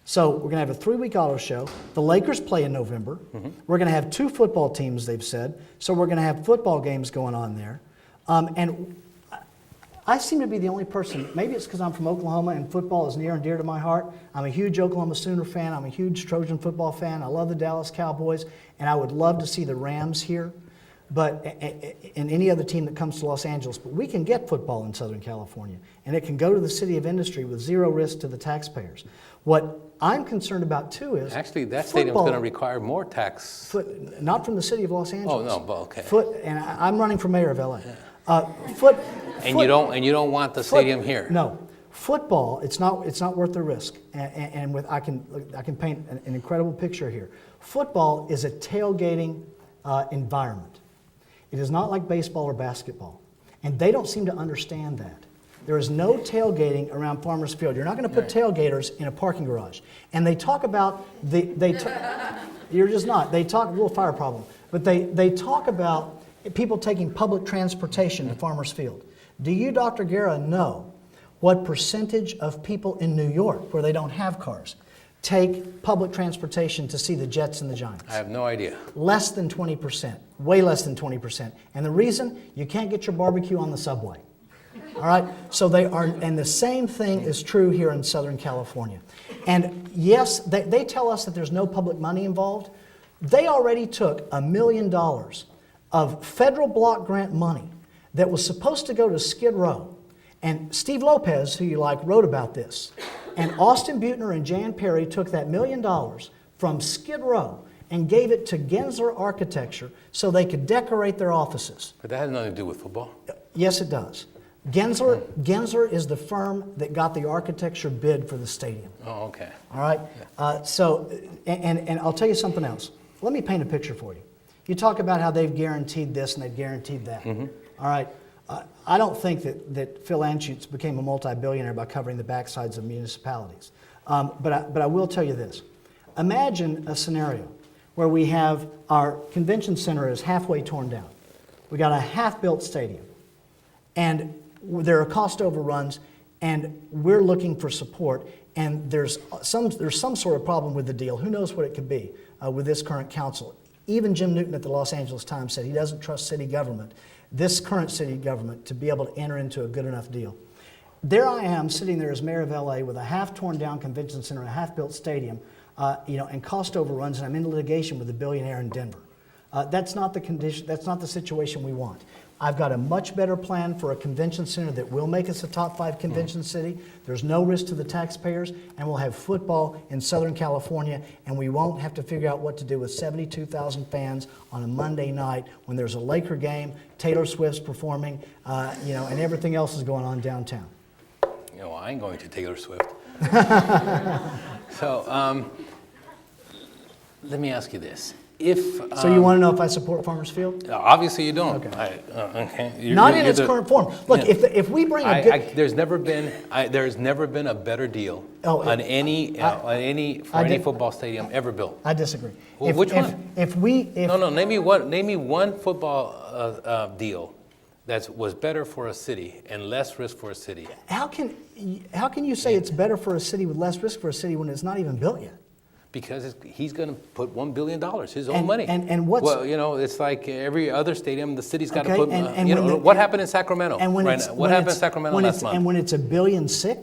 So we're going to have a 3-week auto show. The Lakers play in November. We're going to have 2 football teams, they've said. So we're going to have football games going on there. And I seem to be the only person, maybe it's because I'm from Oklahoma and football is near and dear to my heart. I'm a huge Oklahoma Sooner fan. I'm a huge Trojan football fan. I love the Dallas Cowboys. And I would love to see the Rams here, but and any other team that comes to Los Angeles. But we can get football in Southern California, and it can go to the city of industry with zero risk to the taxpayers. What I'm concerned about too is actually that stadium's going to require more tax. Not from the city of Los Angeles. Oh no, but okay. And I'm running for mayor of LA. And you don't want the stadium here. No, football. It's not worth the risk. And I can paint an incredible picture here. Football is a tailgating environment. It is not like baseball or basketball, and they don't seem to understand that. There is no tailgating around Farmers Field. You're not going to put tailgaters in a parking garage. And they talk about you're just not. They talk a little fire problem, but they talk about people taking public transportation to Farmers Field. Do you, Dr. Guerra, know what percentage of people in New York, where they don't have cars, take public transportation to see the Jets and the Giants? I have no idea. Less than 20%, way less than 20%. And the reason? You can't get your barbecue on the subway. All right? So they are, and the same thing is true here in Southern California. And yes, they tell us that there's no public money involved. They already took $1 million of federal block grant money that was supposed to go to Skid Row. And Steve Lopez, who you like, wrote about this. And Austin Butner and Jan Perry took that $1 million from Skid Row and gave it to Gensler Architecture so they could decorate their offices. But that has nothing to do with football. Yes, it does. Gensler is the firm that got the architecture bid for the stadium. Oh, okay. All right? And I'll tell you something else. Let me paint a picture for you. You talk about how they've guaranteed this and they've guaranteed that. All right? I don't think that Phil Anschutz became a multi-billionaire by covering the backsides of municipalities. But I will tell you this. Imagine a scenario where we have our convention center is halfway torn down. We got a half-built stadium. And there are cost overruns, and we're looking for support, and there's some sort of problem with the deal. Who knows what it could be with this current council? Even Jim Newton at the Los Angeles Times said he doesn't trust city government, this current city government, to be able to enter into a good enough deal. There I am sitting there as mayor of LA with a half torn down convention center, a half built stadium, and cost overruns, and I'm in litigation with a billionaire in Denver. That's not the condition. That's not the situation we want. I've got a much better plan for a convention center that will make us a top 5 convention city. There's no risk to the taxpayers, and we'll have football in Southern California, and we won't have to figure out what to do with 72,000 fans on a Monday night when there's a Laker game, Taylor Swift's performing, and everything else is going on downtown. I ain't going to Taylor Swift. So let me ask you this. So you want to know if I support Farmers Field? Obviously you don't. Okay. Okay. Not in its current form. Look, if we bring a good... there's never been a better deal on any football stadium ever built. I disagree. Well, which one? No, name me one football deal that was better for a city and less risk for a city. How can you say it's better for a city with less risk for a city when it's not even built yet? Because he's going to put $1 billion, his own money. And what's... Well, it's like every other stadium, the city's got to put... what happened in Sacramento right now? What happened in Sacramento last month? And when it's $1.6 billion, so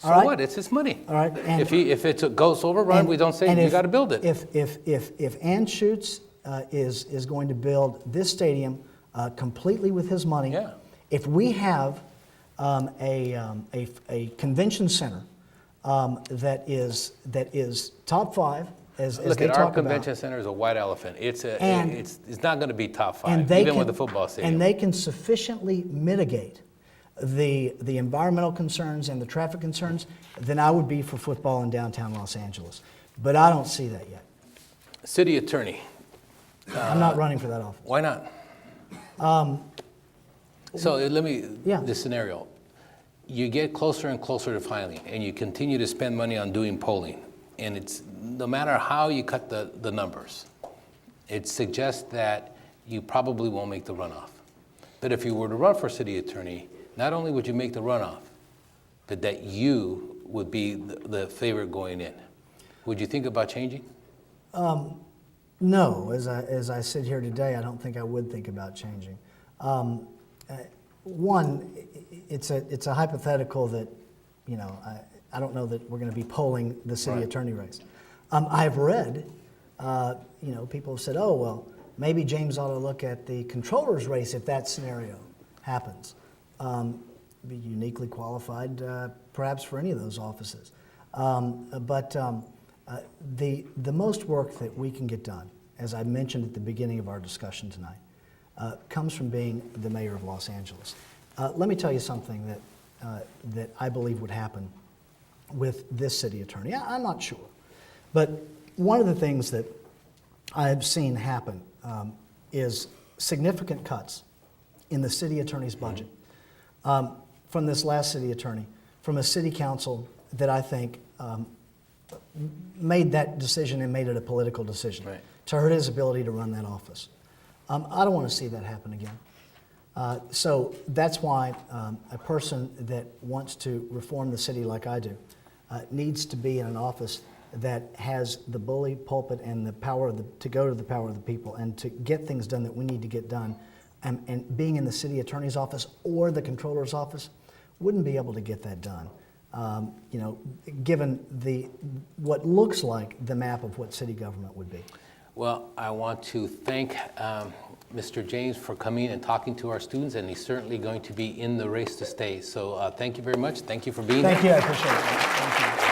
right? what? It's his money. All right. And if it goes overrun, we don't say you got to build it. If Anschutz is going to build this stadium completely with his money, if we have a convention center that is top 5, as Look, they talk our about. convention center is a white elephant. It's not going to be top 5, with the football stadium. And they can sufficiently mitigate the environmental concerns and the traffic concerns, then I would be for football in downtown Los Angeles. But I don't see that yet. City attorney. I'm not running for that office. Why not? So let me, this scenario. You get closer and closer to filing, and you continue to spend money on doing polling. And it's no matter how you cut the numbers, it suggests that you probably won't make the runoff. But if you were to run for city attorney, not only would you make the runoff, but that you would be the favorite going in. Would you think about changing? No, as I sit here today, I don't think I would think about changing. One, it's a hypothetical that, I don't know that we're going to be polling the city attorney race. I've read, people have said, oh, well, maybe James ought to look at the controller's race if that scenario happens. Be uniquely qualified, perhaps, for any of those offices. But the most work that we can get done, as I mentioned at the beginning of our discussion tonight, comes from being the mayor of Los Angeles. Let me tell you something that I believe would happen with this city attorney. I'm not sure. But one of the things that I have seen happen is significant cuts in the city attorney's budget from this last city attorney, from a city council that I think made that decision and made it a political decision to hurt his ability to run that office. I don't want to see that happen again. So that's why a person that wants to reform the city like I do needs to be in an office that has the bully pulpit and the power to go to the power of the people and to get things done that we need to get done. And being in the city attorney's office or the controller's office wouldn't be able to get that done. Given what looks like the map of what city government would be. Well, I want to thank Mr. James for coming and talking to our students, and he's certainly going to be in the race to stay. So thank you very much. Thank you for being here. Thank you, I appreciate it. Thank you.